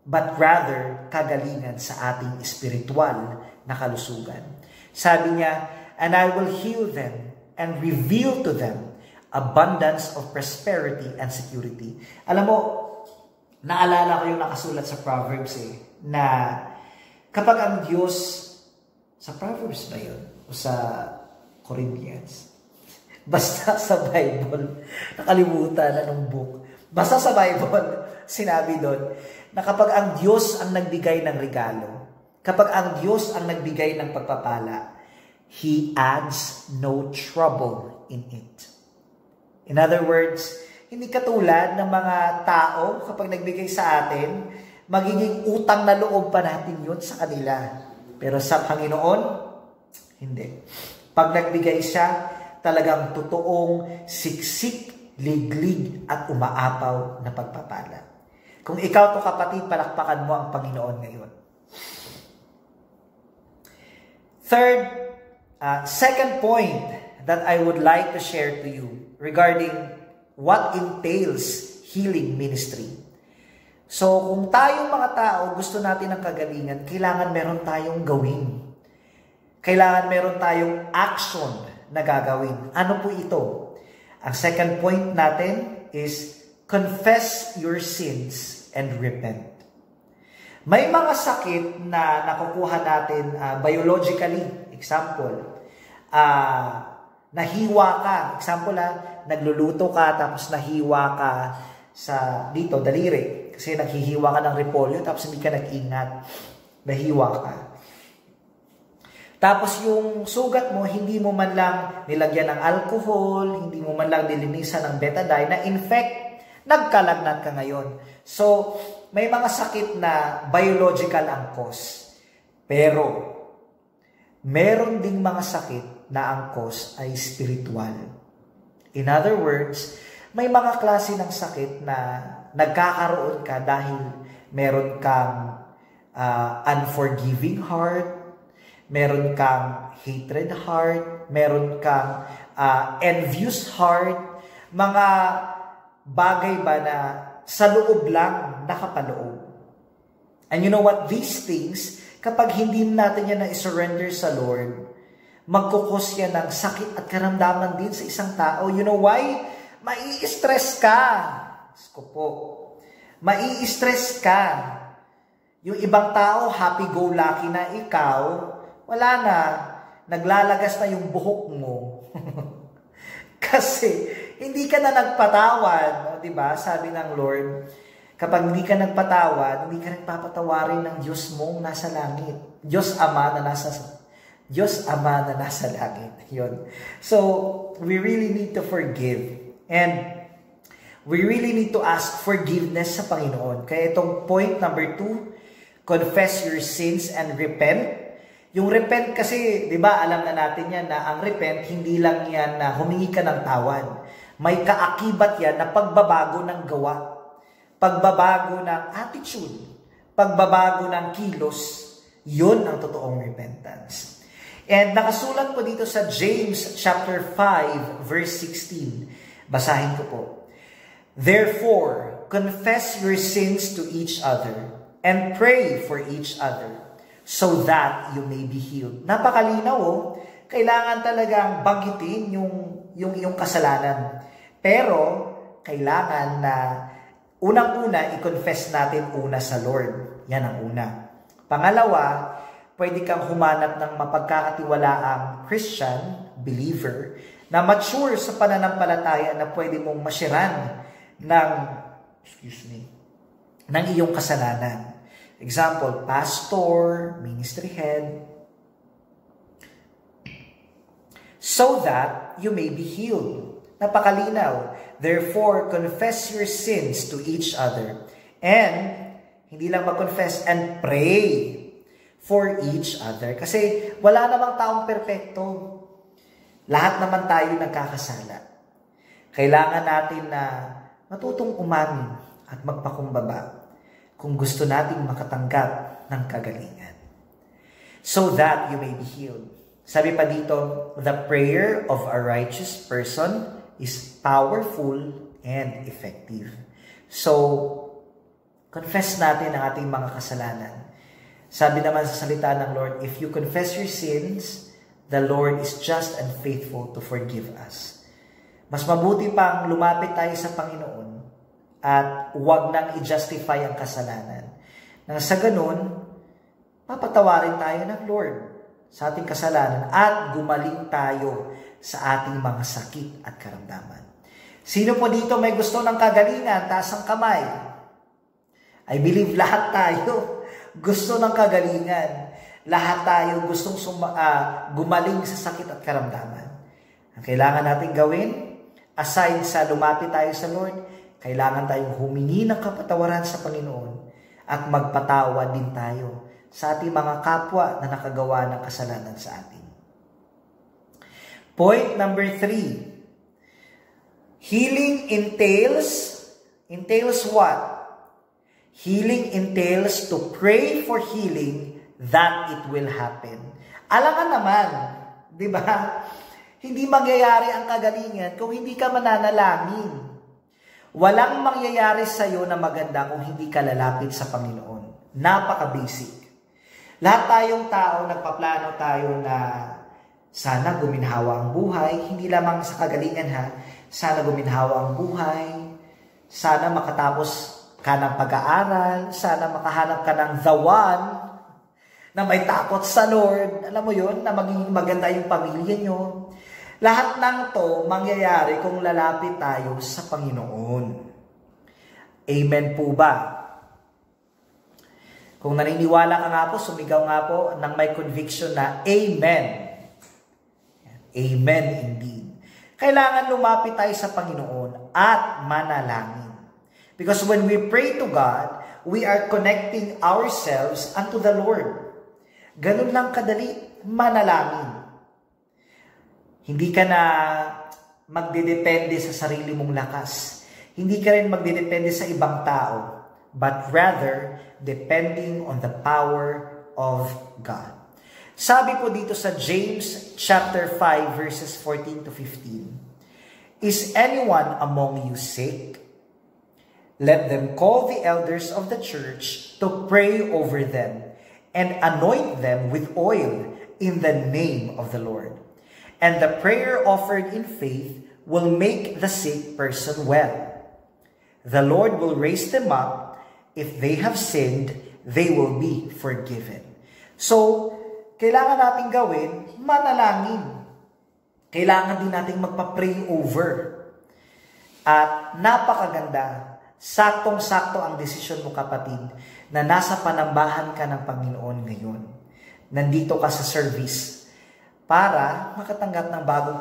but rather kagalingan sa ating espiritual na kalusugan. Sabi niya, "And I will heal them and reveal to them abundance of prosperity and security." Alam mo, naalala ko yung nakasulat sa Proverbs na kapag ang Diyos, sa Proverbs ba yun? O sa Corinthians? Basta sa Bible, nakalimutan anong book. Basta sa Bible, sinabi doon, na kapag ang Diyos ang nagbigay ng regalo, kapag ang Diyos ang nagbigay ng pagpapala, He adds no trouble in it. In other words, hindi katulad ng mga tao, kapag nagbigay sa atin, magiging utang na loob pa natin yun sa kanila. Pero sa Panginoon, hindi. Pag nagbigay siya, talagang totoong siksik, liglig, at umaapaw na pagpapala. Kung ikaw to kapatid, palakpakan mo ang Panginoon ngayon. Second point that I would like to share to you regarding what entails healing ministry. So, kung tayong mga tao gusto natin ng kagalingan, kailangan meron tayong gawin. Kailangan meron tayong action na gagawin. Ano po ito? Ang second point natin is confess your sins and repent. May mga sakit na nakukuha natin biologically. Example, nahiwa ka. Example, nagluluto ka tapos nahiwa ka sa dito, daliri. Kasi naghihiwa ka ng repolyo tapos hindi ka nag-ingat. Nahiwa ka. Tapos yung sugat mo, hindi mo man lang nilagyan ng alcohol, hindi mo man lang nilinisan ng betadine, na in fact, nagkalagnat ka ngayon. So, may mga sakit na biological ang cause. Pero, meron ding mga sakit na ang cause ay spiritual. In other words, may mga klase ng sakit na nagkakaroon ka dahil meron kang unforgiving heart, meron kang hatred heart, meron kang envious heart, mga bagay ba na sa loob lang nakapaloob. And you know what? These things, kapag hindi natin yan na isurrender sa Lord, magkukos yan ng sakit at karamdaman din sa isang tao. You know why? Mai-stress ka. Sko po. Mai-stress ka. Yung ibang tao, happy-go-lucky na, ikaw, wala na. Naglalagas na yung buhok mo. Kasi, hindi ka na nagpatawad. Di ba? Sabi ng Lord, kapag hindi ka nagpatawad, hindi ka nagpapatawarin ng Diyos mong nasa langit. Diyos Ama na nasa langit. Yun. So, we really need to forgive. And we really need to ask forgiveness sa Panginoon. Kaya itong point number 2, confess your sins and repent. Yung repent kasi, di ba, alam na natin yan na ang repent, hindi lang yan na humingi ka ng tawad. May kaakibat yan na pagbabago ng gawa, pagbabago ng attitude, pagbabago ng kilos. Yun ang totoong repentance. And nakasulat po dito sa James chapter 5, verse 16. Basahin ko po. Therefore, confess your sins to each other and pray for each other, so that you may be healed. Napakalinaw, oh. Kailangan talagang banggitin yung kasalanan. Pero, kailangan na unang-una, i-confess natin una sa Lord. Yan ang una. Pangalawa, pwede kang humanap ng mapagkakatiwalaang Christian, believer, na mature sa pananampalataya na pwede mong masyaran ng iyong kasalanan. Example, pastor, ministry head. So that you may be healed. Napakalinaw. Therefore, confess your sins to each other. And, hindi lang mag-confess, and pray for each other. Kasi wala namang taong perpekto. Lahat naman tayo nagkakasala. Kailangan natin na matutong umamin at magpakumbaba kung gusto nating makatanggap ng kagalingan. So that you may be healed. Sabi pa dito, the prayer of a righteous person is powerful and effective. So, confess natin ang ating mga kasalanan. Sabi naman sa salita ng Lord, if you confess your sins, the Lord is just and faithful to forgive us. Mas mabuti pang lumapit tayo sa Panginoon at huwag nang i-justify ang kasalanan. Nang sa ganun, papatawarin tayo ng Lord sa ating kasalanan at gumaling tayo sa ating mga sakit at karamdaman. Sino po dito may gusto ng kagalingan? Taas ang kamay. I believe lahat tayo gusto ng kagalingan. Lahat tayo gustong gumaling sa sakit at karamdaman. Ang kailangan natin gawin, aside sa lumapit tayo sa Lord, kailangan tayong humingi ng kapatawaran sa Panginoon at magpatawad din tayo sa ating mga kapwa na nakagawa ng kasalanan sa atin. Point number 3. Healing entails what? Healing entails to pray for healing that it will happen. Alangan naman, di ba? Hindi mangyayari ang kagalingan kung hindi ka mananalangin. Walang mangyayari sa iyo na maganda kung hindi ka lalapit sa Panginoon. Napaka-basic. Lahat tayong tao, nagpaplano tayo na sana guminhawa ang buhay, hindi lamang sa kagalingan ha, sana guminhawa ang buhay, sana makatapos ka ng pag-aaral, sana makahanap ka ng the one na may takot sa Lord, alam mo yun, na maging maganda yung pamilya nyo. Lahat ng to mangyayari kung lalapit tayo sa Panginoon. Amen po ba? Kung naniniwala ka nga po, sumigaw nga po ng may conviction na Amen. Amen indeed. Kailangan lumapit tayo sa Panginoon at manalangin. Because when we pray to God, we are connecting ourselves unto the Lord. Ganun lang kadali, manalangin. Hindi ka na magdedepende sa sarili mong lakas. Hindi ka rin magdedepende sa ibang tao, but rather depending on the power of God. Sabi po dito sa James chapter 5 verses 14 to 15, Is anyone among you sick? Let them call the elders of the church to pray over them and anoint them with oil in the name of the Lord. And the prayer offered in faith will make the sick person well. The Lord will raise them up. If they have sinned, they will be forgiven. So, kailangan natin gawin, manalangin. Kailangan din natin magpa-pray over. At napakaganda, saktong-sakto ang desisyon mo kapatid, na nasa panambahan ka ng Panginoon ngayon. Nandito ka sa service para makatanggap ng bagong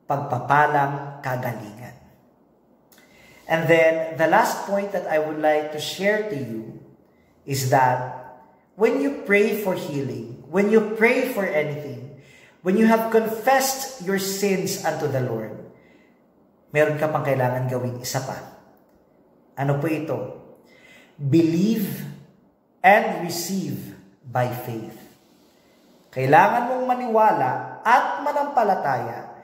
pagpapalang kagalingan. And then, the last point that I would like to share to you is that when you pray for healing, when you pray for anything, when you have confessed your sins unto the Lord, meron ka pang kailangan gawin isa pa. Ano po ito? Believe and receive by faith. Kailangan mong maniwala at manampalataya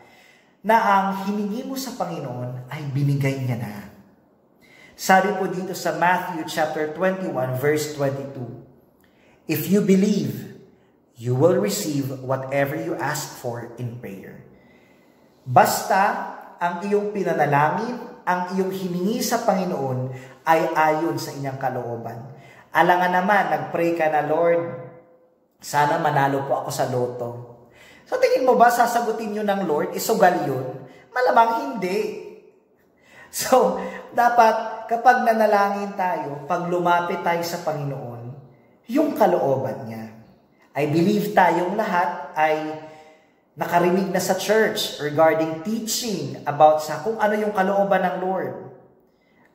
na ang hiningi mo sa Panginoon ay binigay niya na. Sabi po dito sa Matthew chapter 21 verse 22, If you believe, you will receive whatever you ask for in prayer. Basta ang iyong pinanalangin, ang iyong hiningi sa Panginoon ay ayon sa inyong kalooban. Alangan naman, nag-pray ka na, Lord, sana manalo po ako sa loto. So tingin mo ba sasagutin nyo ng Lord, isugal yun? Malamang hindi. So, dapat kapag nanalangin tayo, pag lumapit tayo sa Panginoon, yung kalooban niya. I believe tayong lahat ay nakarinig na sa church regarding teaching about sa kung ano yung kalooban ng Lord.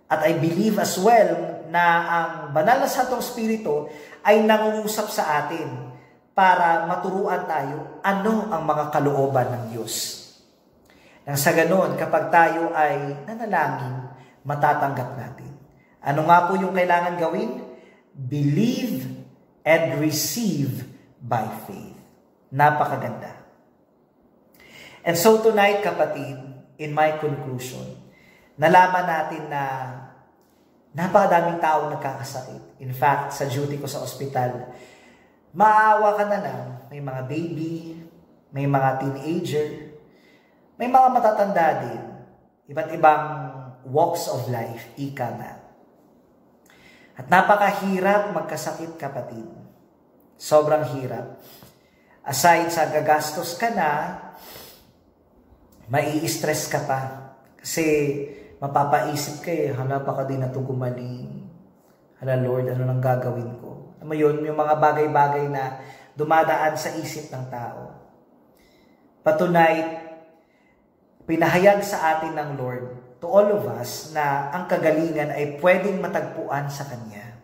At I believe as well na ang banal na Santong Espiritu ay nangungusap sa atin para maturuan tayo ano ang mga kalooban ng Diyos. Nang sa ganon, kapag tayo ay nanalangin, matatanggap natin. Ano nga po yung kailangan gawin? Believe and receive by faith. Napakaganda. And so tonight, kapatid, in my conclusion, nalaman natin na napakadaming taong nagkakasakit. In fact, sa duty ko sa ospital, maawa ka na lang. May mga baby, may mga teenager, may mga matatanda din. Iba't ibang walks of life, ika na. At napakahirap magkasakit, kapatid. Sobrang hirap. Aside sa gagastos ka na, mai-stress ka pa. Kasi mapapaisip ka hala, baka di na ito gumaling. Hala Lord, ano nang gagawin ko? Alam mo yun, yung mga bagay-bagay na dumadaan sa isip ng tao. But tonight, pinahayag sa atin ng Lord, to all of us, na ang kagalingan ay pwedeng matagpuan sa Kanya.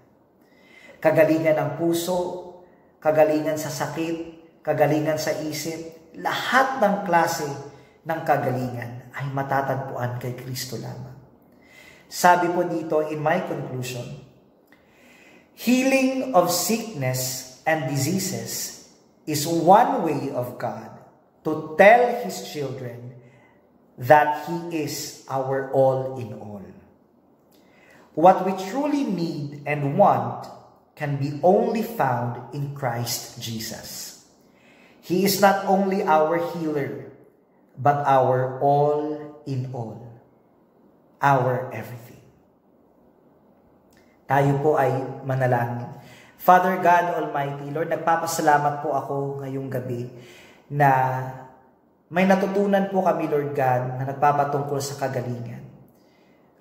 Kagalingan ng puso, kagalingan sa sakit, kagalingan sa isip, lahat ng klase ng kagalingan ay matatagpuan kay Kristo lamang. Sabi po dito in my conclusion, healing of sickness and diseases is one way of God to tell His children that He is our all in all. What we truly need and want can be only found in Christ Jesus. He is not only our healer, but our all in all, our everything. Tayo po ay manalangin. Father God Almighty, Lord, nagpapasalamat po ako ngayong gabi na may natutunan po kami, Lord God, na nagpapatungkol sa kagalingan.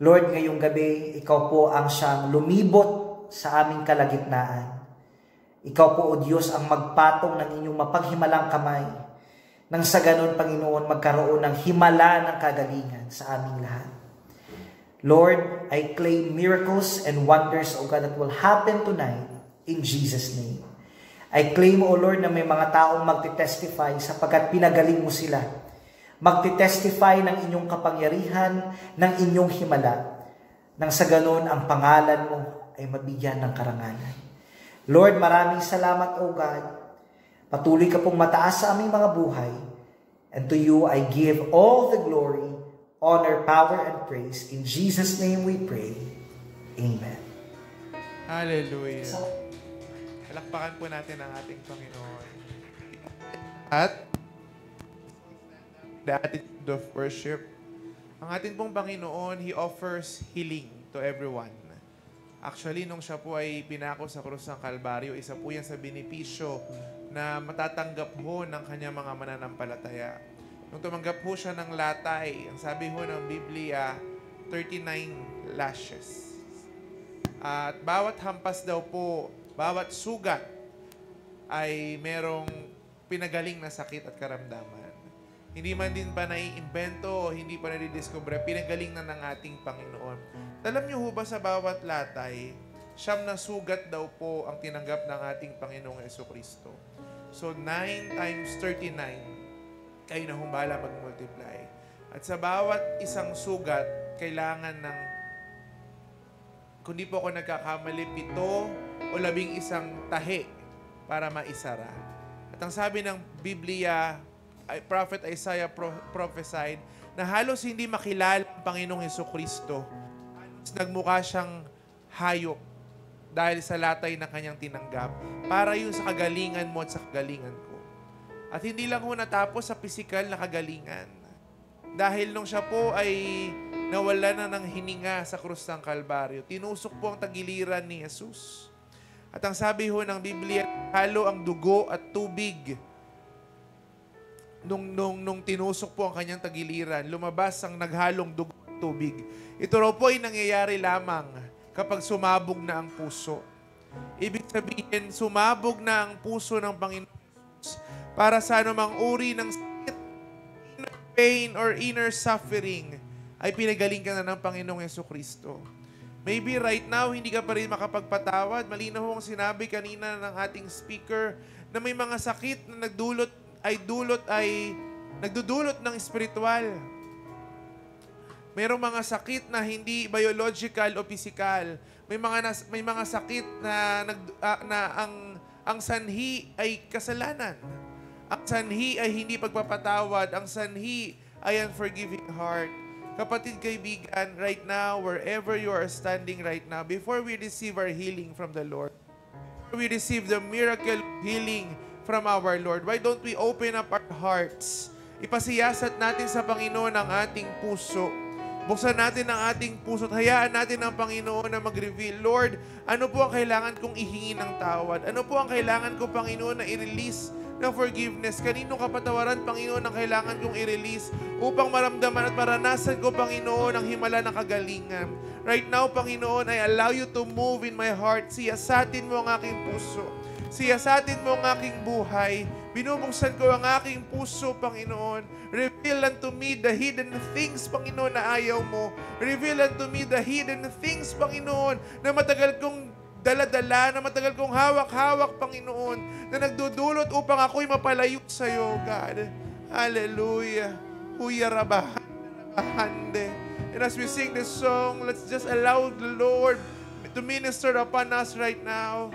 Lord, ngayong gabi, Ikaw po ang siyang lumibot sa aming kalagitnaan. Ikaw po, O Diyos, ang magpatong ng inyong mapaghimalang kamay. Nang sa ganon, Panginoon, magkaroon ng himala ng kagalingan sa aming lahat. Lord, I claim miracles and wonders, O God, that will happen tonight in Jesus' name. I claim, O Lord, na may mga taong magtitestify sapagkat pinagaling mo sila. Magtitestify ng inyong kapangyarihan, ng inyong himala. Nang sa ganon, ang pangalan mo ay mabigyan ng karangalan. Lord, maraming salamat, O God. Patuloy ka pong mataas sa aming mga buhay. And to you, I give all the glory, honor, power, and praise. In Jesus' name we pray. Amen. Hallelujah. Palakpakan po natin ang ating Panginoon. At the attitude of worship, ang ating pong Panginoon, He offers healing to everyone. Actually, nung siya po ay pinako sa krus ng Kalbaryo, isa po yan sa benepisyo na matatanggap ho ng kanyang mga mananampalataya. Nung tumanggap ho siya ng latay, ang sabi ho ng Biblia, 39 lashes. At bawat hampas daw po, bawat sugat ay merong pinagaling na sakit at karamdaman. Hindi man din pa naiimbento, hindi pa nadidiscover, pinagaling na ng ating Panginoon. Alam niyo ho ba sa bawat latay, 9 na sugat daw po ang tinanggap ng ating Panginoong Jesucristo. So 9 times 39, kayo na humbala mag-multiply. At sa bawat isang sugat, kailangan ng, kung di po ako nagkakamali, 7 o 11 tahi para maisara. At ang sabi ng Biblia, Prophet Isaiah prophesied na halos hindi makilala ang Panginoong Jesucristo. Halos nagmukha siyang hayop dahil sa latay na kanyang tinanggap. Para yun sa kagalingan mo at sa kagalingan ko. At hindi lang ho natapos sa pisikal na kagalingan. Dahil nung siya po ay nawala na ng hininga sa krus ng Kalbaryo, tinusok po ang tagiliran ni Jesus. At ang sabi ho ng Biblia, halo ang dugo at tubig. Nung tinusok po ang kanyang tagiliran, lumabas ang naghalong dugo at tubig. Ito raw po ay nangyayari lamang kapag sumabog na ang puso. Ibig sabihin, sumabog na ang puso ng Panginoon Jesus para sa anumang uri ng sakit, inner pain, or inner suffering, ay pinagaling ka na ng Panginoong Jesucristo. Maybe right now, hindi ka pa rin makapagpatawad. Malinaw ang sinabi kanina ng ating speaker na may mga sakit na nagdudulot ng spiritual. Mayroong mga sakit na hindi biological o physical. May mga sakit na ang sanhi ay kasalanan. Ang sanhi ay hindi pagpapatawad. Ang sanhi ay unforgiving heart. Kapatid, kaibigan, right now, wherever you are standing right now, before we receive our healing from the Lord, before we receive the miracle healing from our Lord, why don't we open up our hearts? Ipasiyasat natin sa Panginoon ang ating puso. Buksan natin ang ating puso at hayaan natin ang Panginoon na mag-reveal. Lord, ano po ang kailangan kong ihingi ng tawad? Ano po ang kailangan ko, Panginoon, na i-release ng forgiveness? Kaninong kapatawaran, Panginoon, ang kailangan kong i-release upang maramdaman at maranasan ko, Panginoon, ang himala ng kagalingan? Right now, Panginoon, I allow you to move in my heart. Siyasatin mo ang aking puso. Siyasatin mo ang aking buhay. Binubuksan ko ang aking puso, Panginoon. Reveal unto me the hidden things, Panginoon, na ayaw mo. Reveal unto me the hidden things, Panginoon, na matagal kong dala-dala, na matagal kong hawak-hawak, Panginoon, na nagdudulot upang ako'y mapalayo sa iyo, God. Hallelujah. Huyarabahande. And as we sing this song, let's just allow the Lord to minister upon us right now.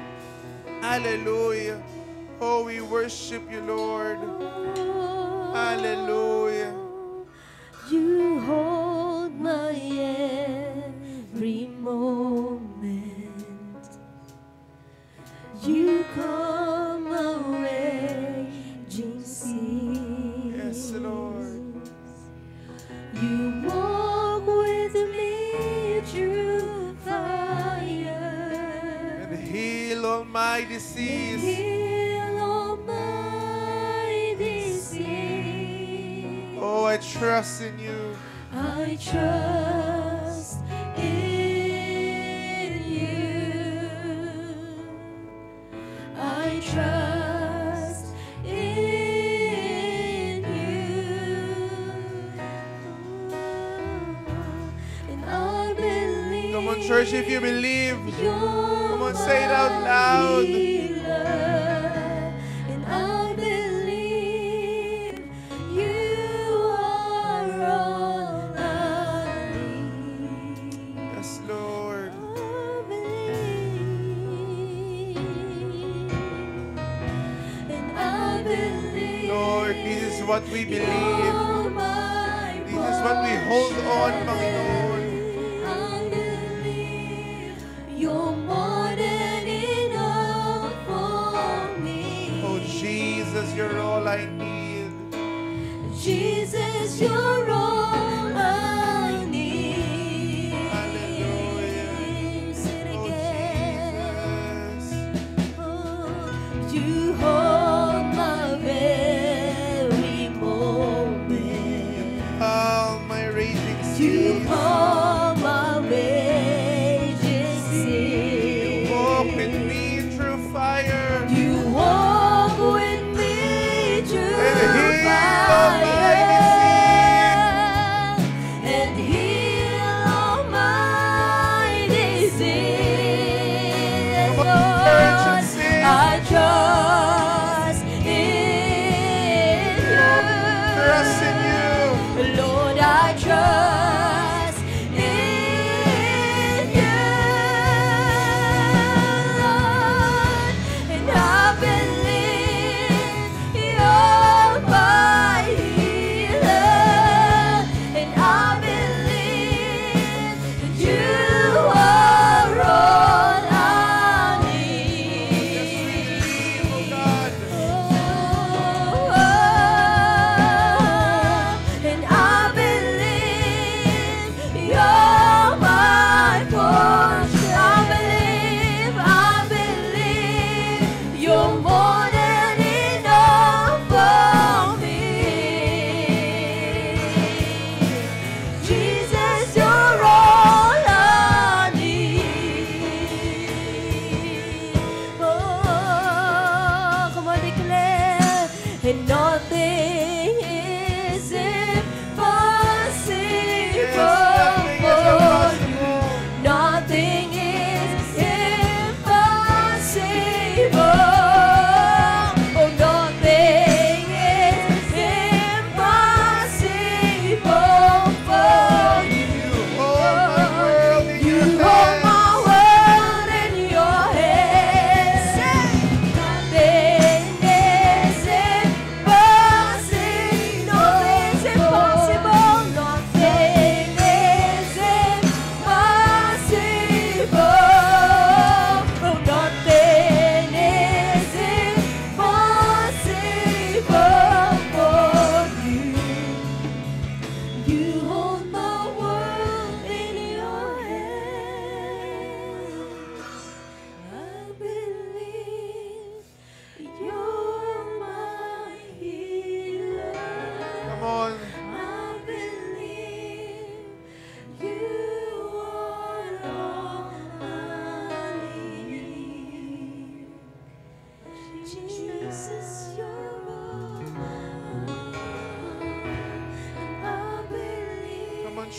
Hallelujah. Oh, we worship you, Lord. Hallelujah. You hold my every moment. You calm my raging seas. Yes, Lord. You walk with me through fire. And heal all my disease. Heal all my disease. Oh, I trust in you. I trust in you. I trust in you. And I believe. Come on, church, if you believe. Come on, say it out loud. And I believe you are all I need. Yes, Lord. I believe. And I believe. Lord, this is what we believe. You're my This is what we hold on, Panginoon. I believe you're more than enough for me. Oh, Jesus, you're all I need. Jesus, you're all I need. Hallelujah. Sing it Oh, again. Jesus. Oh, you hold my very moment. All my raging You seas. hold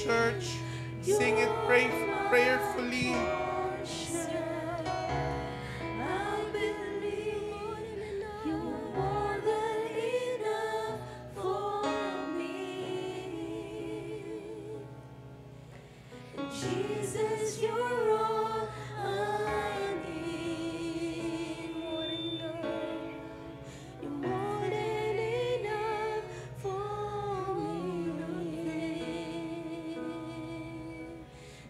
church. Sing it prayerfully. Jesus, you're all I need. You're more than enough for me.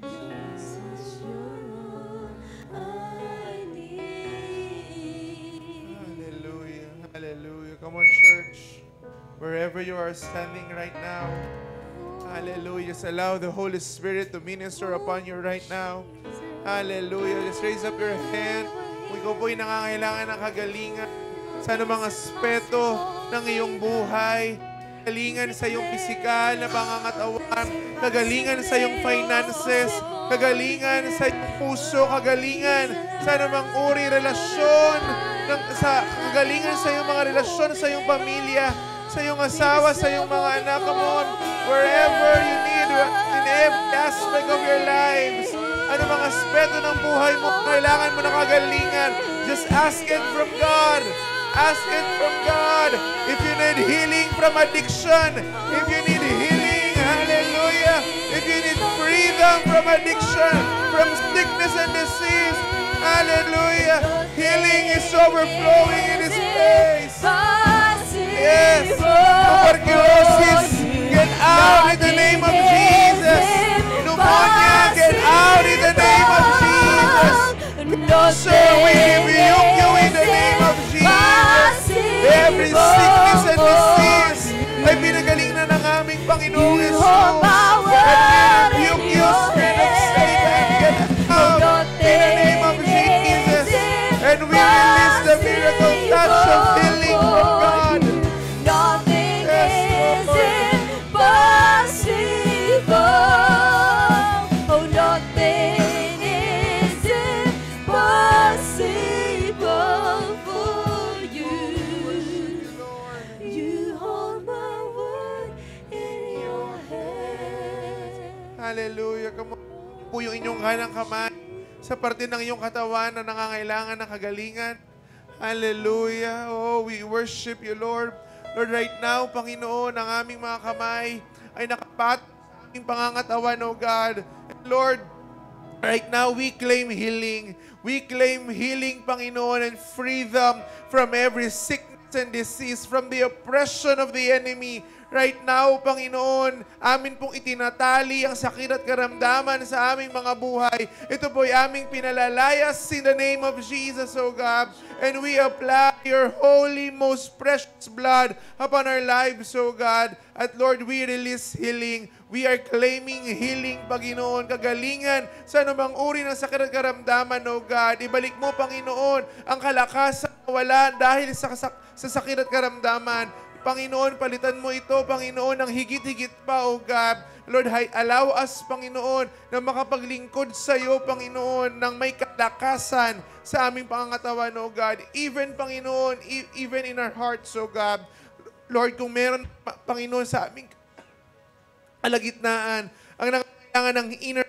Jesus, you're all I need. Hallelujah. Hallelujah. Come on, church. Wherever you are standing right now, hallelujah. Just allow the Holy Spirit to minister upon you right now. Hallelujah. Just raise up your hand. Kung ikaw po'y nangangailangan ng kagalingan sa anumang aspeto ng iyong buhay, kagalingan sa iyong pisikal na pangangatawan, kagalingan sa iyong finances, kagalingan sa iyong puso, kagalingan sa anumang uri relasyon, kagalingan sa iyong mga relasyon sa iyong pamilya, sa iyong asawa, sa iyong mga anak. Come on, wherever you need, in every aspect of your lives, anumang aspeto ng buhay mo, kailangan mo ng kagalingan. Just ask it from God. Ask it from God. If you need healing from addiction, if you need healing, hallelujah, if you need freedom from addiction, from sickness and disease, hallelujah, healing is overflowing in this place. Yes, tuberculosis, get out in the name of Jesus. Pneumonia, get out in the name of Jesus. So we rebuke you in the name of Jesus. Every sickness and disease ay pinagaling na ng aming Panginoong Jesus. And we rebuke you, spirit of Satan, get out in the name of Jesus. And we release the miracle touch of healing from God. Hallelujah. Come on. Po yung inyong kanang kamay sa parte ng iyong katawan na nangangailangan ng kagalingan. Hallelujah. Oh, we worship you, Lord. Lord, right now, Panginoon, ang aming mga kamay ay nakapat sa aming pangangatawan, oh God. And Lord, right now, we claim healing. We claim healing, Panginoon, and freedom from every sickness and disease, from the oppression of the enemy. Right now, Panginoon, amin pong itinatali ang sakit at karamdaman sa aming mga buhay. Ito po'y aming pinalalayas in the name of Jesus, O God. And we apply your holy, most precious blood upon our lives, O God. At Lord, we release healing. We are claiming healing, Panginoon, kagalingan sa anumang uri ng sakit at karamdaman, O God. Ibalik mo, Panginoon, ang kalakasan na wala dahil sa sakit at karamdaman. Panginoon, palitan mo ito, Panginoon, ng higit-higit pa, O God. Lord, allow us, Panginoon, na makapaglingkod sa iyo, Panginoon, ng may kalakasan sa aming pangangatawan, O God. Even, Panginoon, even in our hearts, O God. Lord, kung meron, Panginoon, sa aming alagitnaan, ang nangangailangan ng inner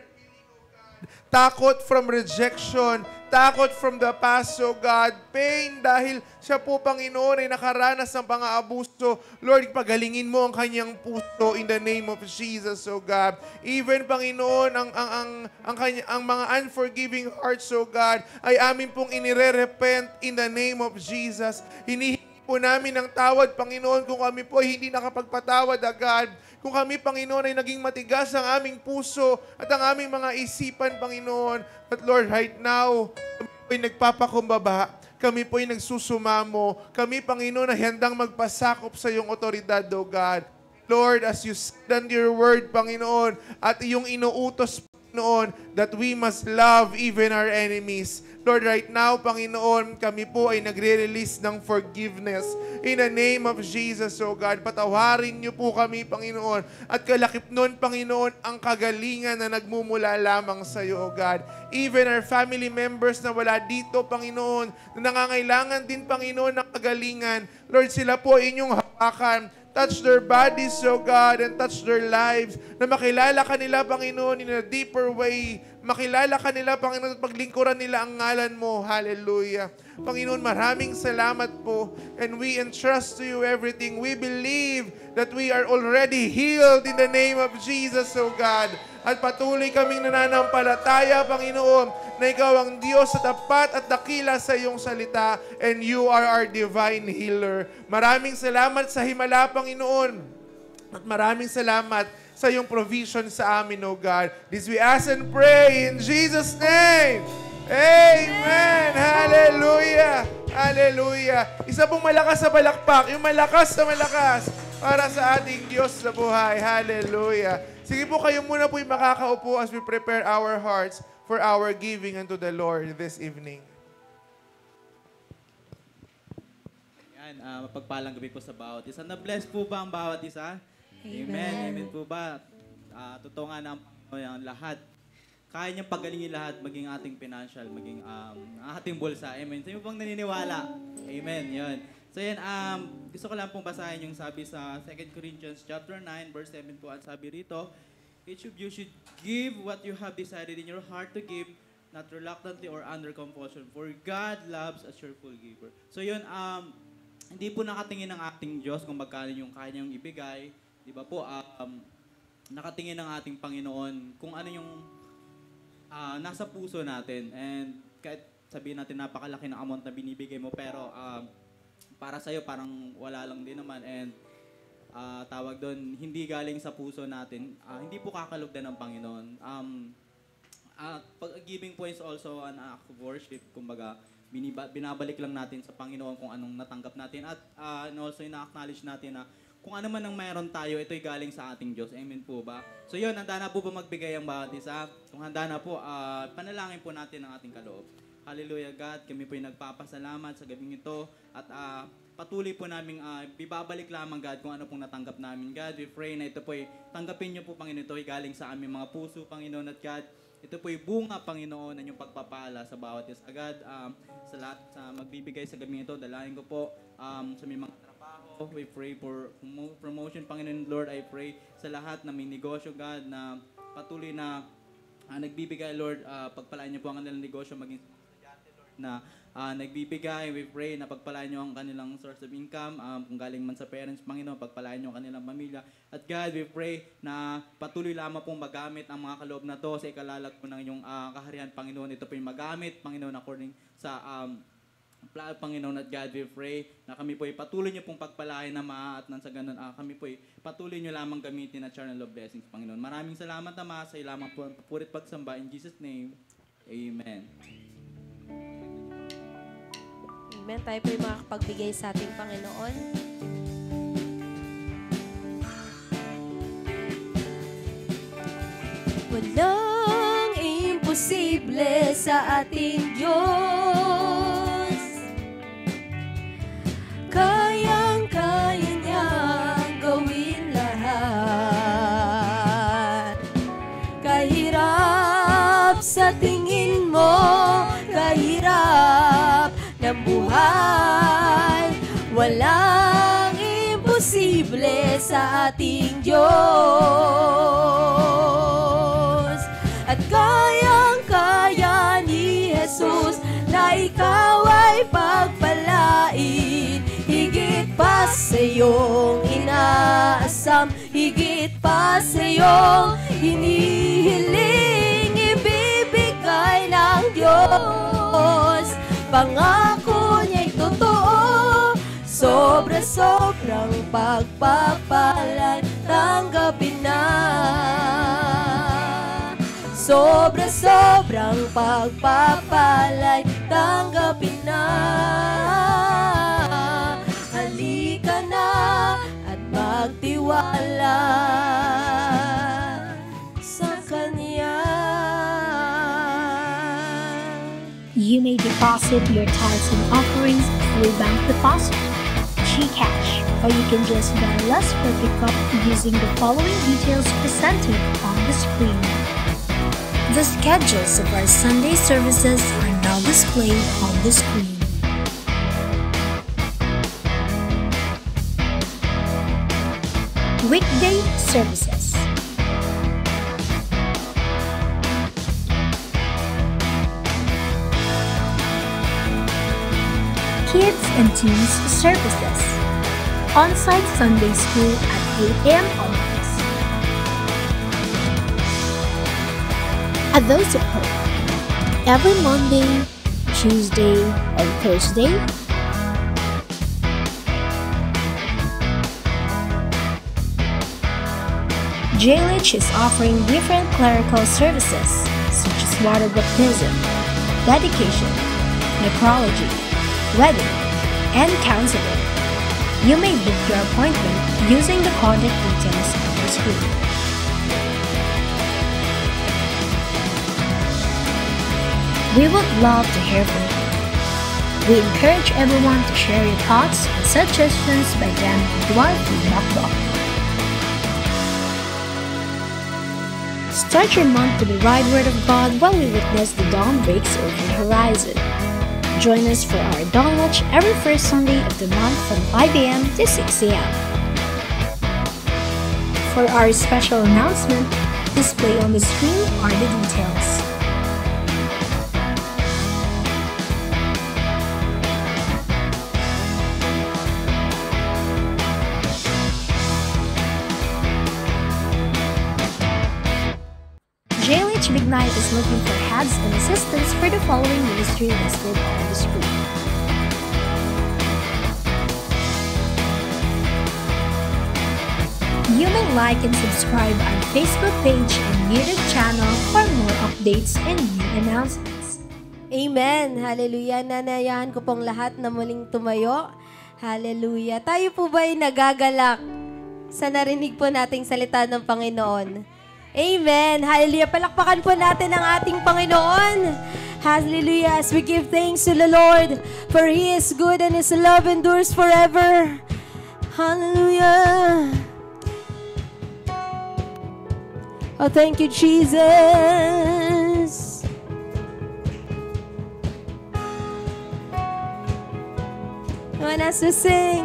takot from rejection, takot from the past, O God, pain dahil siya po, Panginoon, ay nakaranas ng pang-aabuso. Lord, pagalingin mo ang kanyang puso in the name of Jesus, O God. Even, Panginoon, ang mga unforgiving hearts, O God, ay amin pong inire-repent in the name of Jesus. Hinihingi po namin ng tawad, Panginoon, kung kami po ay hindi nakapagpatawad agad. Kung kami, Panginoon, ay naging matigas ang aming puso at ang aming mga isipan, Panginoon. But Lord, right now, kami po ay nagpapakumbaba. Kami po ay nagsusumamo. Kami, Panginoon, ay handang magpasakop sa iyong otoridad, O God. Lord, as you said on your word, Panginoon, at iyong inuutos, Panginoon, that we must love even our enemies. Lord, right now, Panginoon, kami po ay nagre-release ng forgiveness. In the name of Jesus, O God, patawarin niyo po kami, Panginoon. At kalakip nun, Panginoon, ang kagalingan na nagmumula lamang sa iyo, O God. Even our family members na wala dito, Panginoon, na nangangailangan din, Panginoon, ng kagalingan. Lord, sila po inyong hawakan. Touch their bodies, O God, and touch their lives. Na makilala ka nila, Panginoon, in a deeper way. Makilala ka nila, Panginoon, at paglingkuran nila ang ngalan mo. Hallelujah. Panginoon, maraming salamat po. And we entrust to you everything. We believe that we are already healed in the name of Jesus, O God. At patuloy kaming nananampalataya, Panginoon, na Ikaw ang Diyos sa tapat at dakila sa iyong salita, and you are our divine healer. Maraming salamat sa himala, Panginoon. At maraming salamat sa iyong provision sa amin, O God. This we ask and pray in Jesus' name. Amen! Hallelujah! Hallelujah! Isa pong malakas sa balakpak, yung malakas na malakas para sa ating Diyos sa buhay. Hallelujah! Sige po, kayo muna po yung makakaupo as we prepare our hearts for our giving unto the Lord this evening. Yan, mapagpalang gabi po sa bawat isa. Na-bless po ba ang bawat isa? Amen. Amen po ba? Totoo nga na ang lahat. Kaya niyang pagalingin lahat, maging ating financial, maging ating bulsa. Amen. Sino pong naniniwala? Amen. Yun. So yan, gusto ko lang pong basahin yung sabi sa 2 Corinthians chapter 9, verse 7 po. At sabi rito, each of you should give what you have decided in your heart to give, not reluctantly or under compulsion, for God loves a cheerful giver. So yun, hindi po nakatingin ng ating Diyos kung magkano yung kaya niyang ibigay. Di ba po, nakatingin ng ating Panginoon kung ano yung nasa puso natin. And kahit sabihin natin napakalaki ng amount na binibigay mo, pero para sa'yo parang wala lang din naman. And tawag doon, hindi galing sa puso natin, hindi po kakalugdan ng Panginoon. Giving po is also an act of worship. Kumbaga, binabalik lang natin sa Panginoon kung anong natanggap natin. At and also, ina-acknowledge natin na kung ano man ang mayroon tayo, ito'y galing sa ating Diyos. Amen po ba? So yun, handa na po ba magbigay ang bawat isa? Kung handa na po, panalangin po natin ang ating kaloob. Hallelujah, God. Kami po'y nagpapasalamat sa gabing ito. At patuloy po namin bibabalik lamang, God, kung ano pong natanggap namin. God, we pray na ito po'y tanggapin niyo po, Panginoon. Ito'y galing sa aming mga puso, Panginoon. At God, ito po'y bunga, Panginoon, ng iyong pagpapala sa bawat isa. God, sa lahat sa magbibigay sa gabing ito, dalahin ko po sa may mga trabaho. We pray for promotion, Panginoon. Lord, I pray sa lahat na may negosyo, God, na patuloy na nagbibigay, Lord. Pagpalaan niyo po ang kanilang negosyo, maging na nagbibigay. We pray na pagpalaan nyo ang kanilang source of income, kung galing man sa parents, Panginoon, pagpalaan nyo ang kanilang pamilya. At God, we pray na patuloy lamang pong magamit ang mga kaloob na to sa ikalalag po ng inyong kaharian, Panginoon. Ito po yung magamit, Panginoon, according sa Panginoon. At God, we pray na kami po ay patuloy nyo pong pagpalain na at nang sa ganun, kami po ay patuloy nyo lamang gamitin na channel of blessings, Panginoon. Maraming salamat, Ama, sa lamang po ang papurit pagsamba. In Jesus' name, Amen. Amen. Tayo po'y makakapagbigay sa ating Panginoon. Walang imposible sa ating Diyos. Kayang-kaya niyang gawin lahat. Kahirap sa tingin mo, kahirap ng buhay, walang imposible sa ating Diyos. At kayang-kaya ni Jesus na ikaw ay pagpalain, higit pa sa iyong inaasam, higit pa sa iyong hinihiling, ibibigay ng Diyos. Pangako niya'y totoo, sobra-sobrang pagpapalan, tanggapin na. Sobra-sobrang pagpapalay, tanggapin na. Halika na at magtiwala sa Kanya. You may deposit your tithes and offerings through bank deposit, GCash, or you can just dial us for pickup using the following details presented on the screen. The schedules of our Sunday services are now displayed on the screen. weekday services. Kids and Teens services. On-site Sunday school at 8 a.m. onwards. A Dose of Hope. Every Monday, Tuesday, and Thursday. JLH is offering different clerical services such as water baptism, dedication, necrology, wedding, and counseling. You may book your appointment using the contact details on the screen. We would love to hear from you. We encourage everyone to share your thoughts and suggestions by them to our feedback box. Start your month with the right word of God while we witness the dawn breaks over the horizon. Join us for our Dawn Watch every first Sunday of the month from 5 a.m. to 6 a.m. For our special announcement, displayed on the screen are the details. JLH Big Night is looking for heads and assistants for the following ministry listed on the screen. You may like and subscribe our Facebook page and YouTube channel for more updates and new announcements. Amen. Hallelujah. Nanayahan ko pong lahat na muling tumayo. Hallelujah. Tayo po ba'y nagagalak sa narinig po nating salita ng Panginoon? Amen. Hallelujah. Palakpakan po natin ang ating Panginoon. Hallelujah. As we give thanks to the Lord, for He is good and His love endures forever. Hallelujah. Oh, thank you, Jesus. I want us to sing.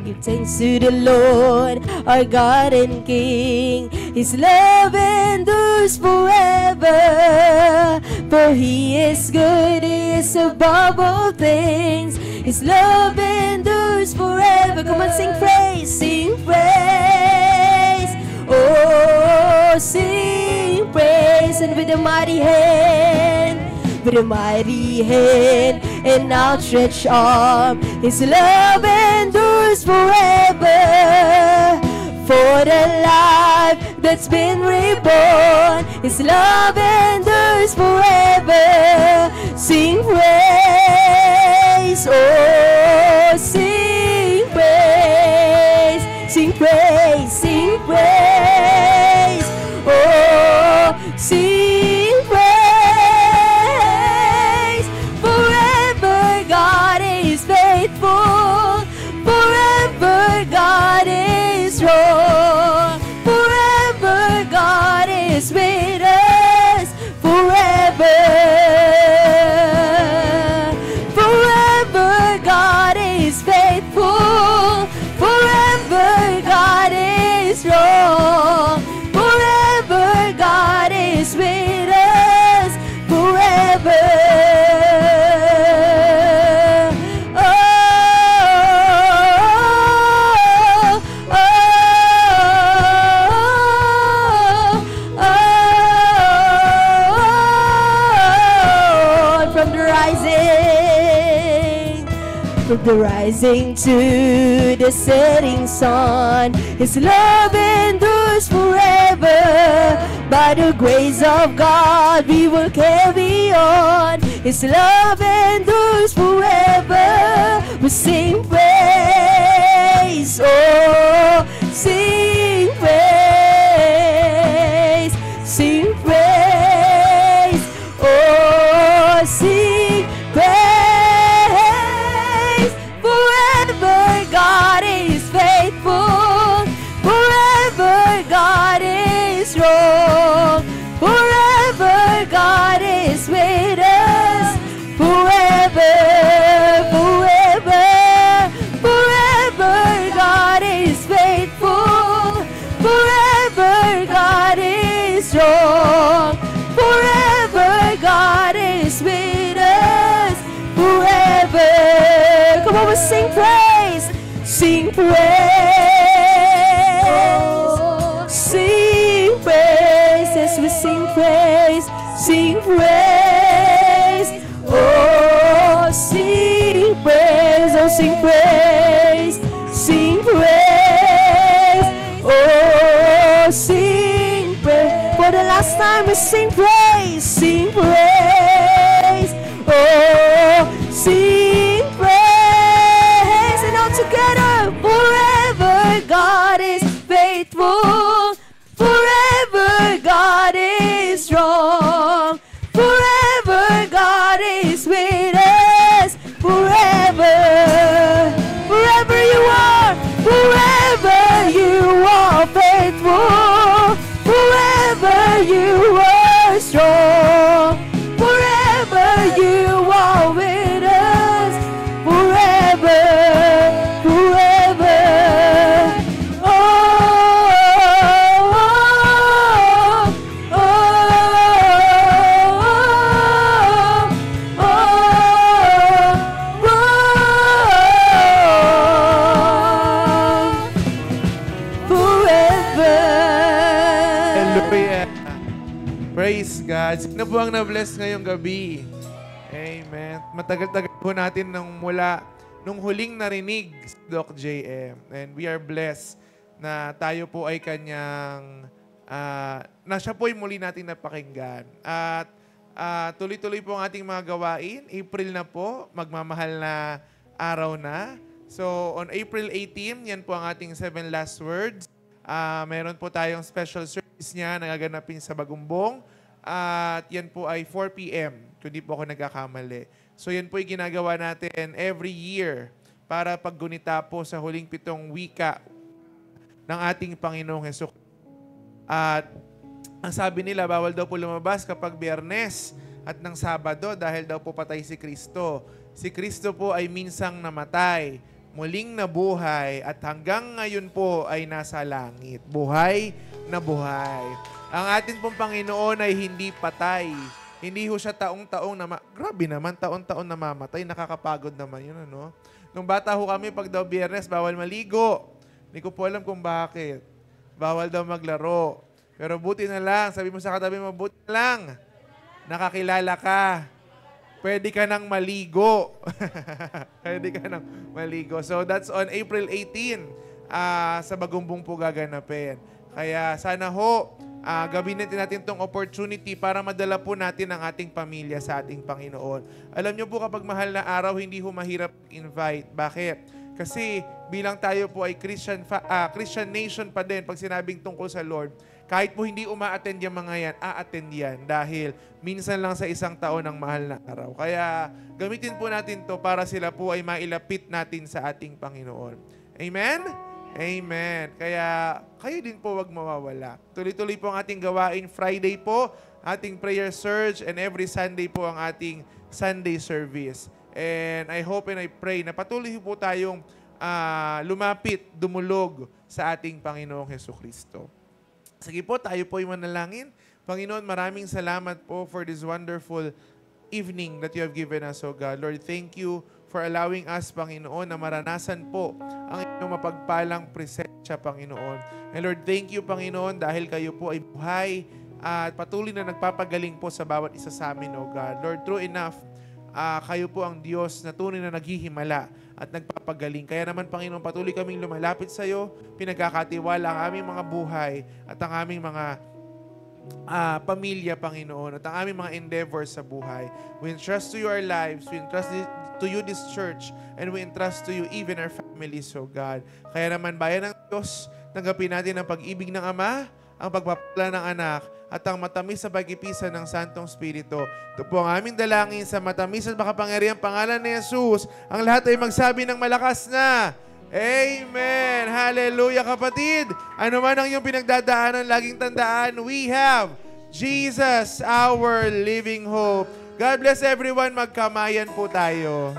Give thanks to the Lord, our God and King. His love endures forever. For He is good, He is above all things. His love endures forever. Come on, sing praise, sing praise. Oh, sing praise. And with a mighty hand, with a mighty hand and outstretched arm, His love endures forever. For the life that's been reborn, His love endures forever. Sing praise, oh, sing praise, sing praise, sing praise, oh, sing praise. Forever God is faithful, forever God is strong, forever God is with us, forever. Forever God is faithful, forever God is strong, forever God is with us, forever. From the rising to the setting sun, His love endures forever. By the grace of God we will carry on. His love endures forever. We sing praise, oh, sing praise, sing praise, oh, sing praise. Forever God is faithful, forever God is strong, forever God is with us, forever, forever, forever. Oh, we sing praise. Sing praise. Sing praise. Yes, we sing praise. Sing praise. Oh, sing praise. Oh, sing praise. Sing praise. Oh, sing praise. For the last time we sing praise. Sing praise. Oh, sing praise. And all together. Forever God is faithful. Forever God is strong. Forever God is with us. Forever. Forever you are. Forever you are faithful. Forever you are strong. Forever you are with us. Forever. Forever. Oh, oh, oh, oh, oh, forever. Hallelujah. Praise God. Sino po ang na-bless ngayong gabi? Amen. Matagal-tagal po natin nung huling narinig si Doc JM. And we are blessed na tayo po ay kanyang, na siya po ay muli natin napakinggan. At tuloy-tuloy po ang ating mga gawain. April na po, magmamahal na araw na. So, on April 18, yan po ang ating 7 last words. Meron po tayong special service niya na gaganapin sa Bagumbong. At yan po ay 4 p.m. kung di po ako nagkakamali. So yan po ay ginagawa natin every year para paggunita po sa huling 7 wika ng ating Panginoong Hesus. At ang sabi nila, bawal daw po lumabas kapag Biyernes at ng Sabado dahil daw po patay si Kristo. Si Kristo po ay minsang namatay, muling nabuhay at hanggang ngayon po ay nasa langit. Buhay na buhay. Ang atin pong Panginoon ay hindi patay. Hindi ho siya taong-taong grabe naman, taon-taon namamatay. Nakakapagod naman yun, ano? Nung bata ho kami, pag daw Biyernes, bawal maligo. Hindi ko po alam kung bakit. Bawal daw maglaro. Pero buti na lang, sabi mo sa katabi mo, buti na lang. Nakakilala ka. Pwede ka nang maligo. Pwede ka nang maligo. So that's on April 18. Sa Bagumbong po gaganapin. Kaya sana ho, gamitin natin itong opportunity para madala po natin ang ating pamilya sa ating Panginoon. Alam niyo po kapag mahal na araw, hindi ho mahirap invite. Bakit? Kasi bilang tayo po ay Christian nation pa din pag sinabing tungkol sa Lord, kahit po hindi uma-attend yung mga yan, a-attend yan dahil minsan lang sa isang taon ang mahal na araw. Kaya gamitin po natin to para sila po ay mailapit natin sa ating Panginoon. Amen? Amen. Kaya kayo din po wag mawawala. Tuloy-tuloy po ang ating gawain. Friday po, ating prayer surge, and every Sunday po ang ating Sunday service. And I hope and I pray na patuloy po tayong lumapit, dumulog sa ating Panginoong Hesukristo. Sige po, tayo po ay manalangin. Panginoon, maraming salamat po for this wonderful evening that you have given us, O God. Lord, thank you for allowing us, Panginoon, na maranasan po ang inyong mapagpalang presensya, Panginoon. And Lord, thank you, Panginoon, dahil kayo po ay buhay at patuloy na nagpapagaling po sa bawat isa sa amin, O God. Lord, true enough, kayo po ang Diyos na tunay na naghihimala at nagpapagaling. Kaya naman, Panginoon, patuloy kaming lumalapit sa iyo, pinagkakatiwala ang aming mga buhay at ang aming mga pamilya, Panginoon, at ang aming mga endeavors sa buhay. We entrust to you our lives, we entrust to you this church, and we entrust to you even our families, O God. Kaya naman, bayan ng Diyos, tanggapin natin ang pag-ibig ng Ama, ang pagpapala ng Anak, at ang matamis sa pag-ipisan ng Santong Espiritu. Ito po ang aming dalangin sa matamis at makapangyarihang pangalan ni Jesus. Ang lahat ay magsabi ng malakas na, Amen! Hallelujah, kapatid! Ano man ang iyong pinagdadaanan, laging tandaan, we have Jesus, our living hope. God bless everyone. Magkamayan po tayo.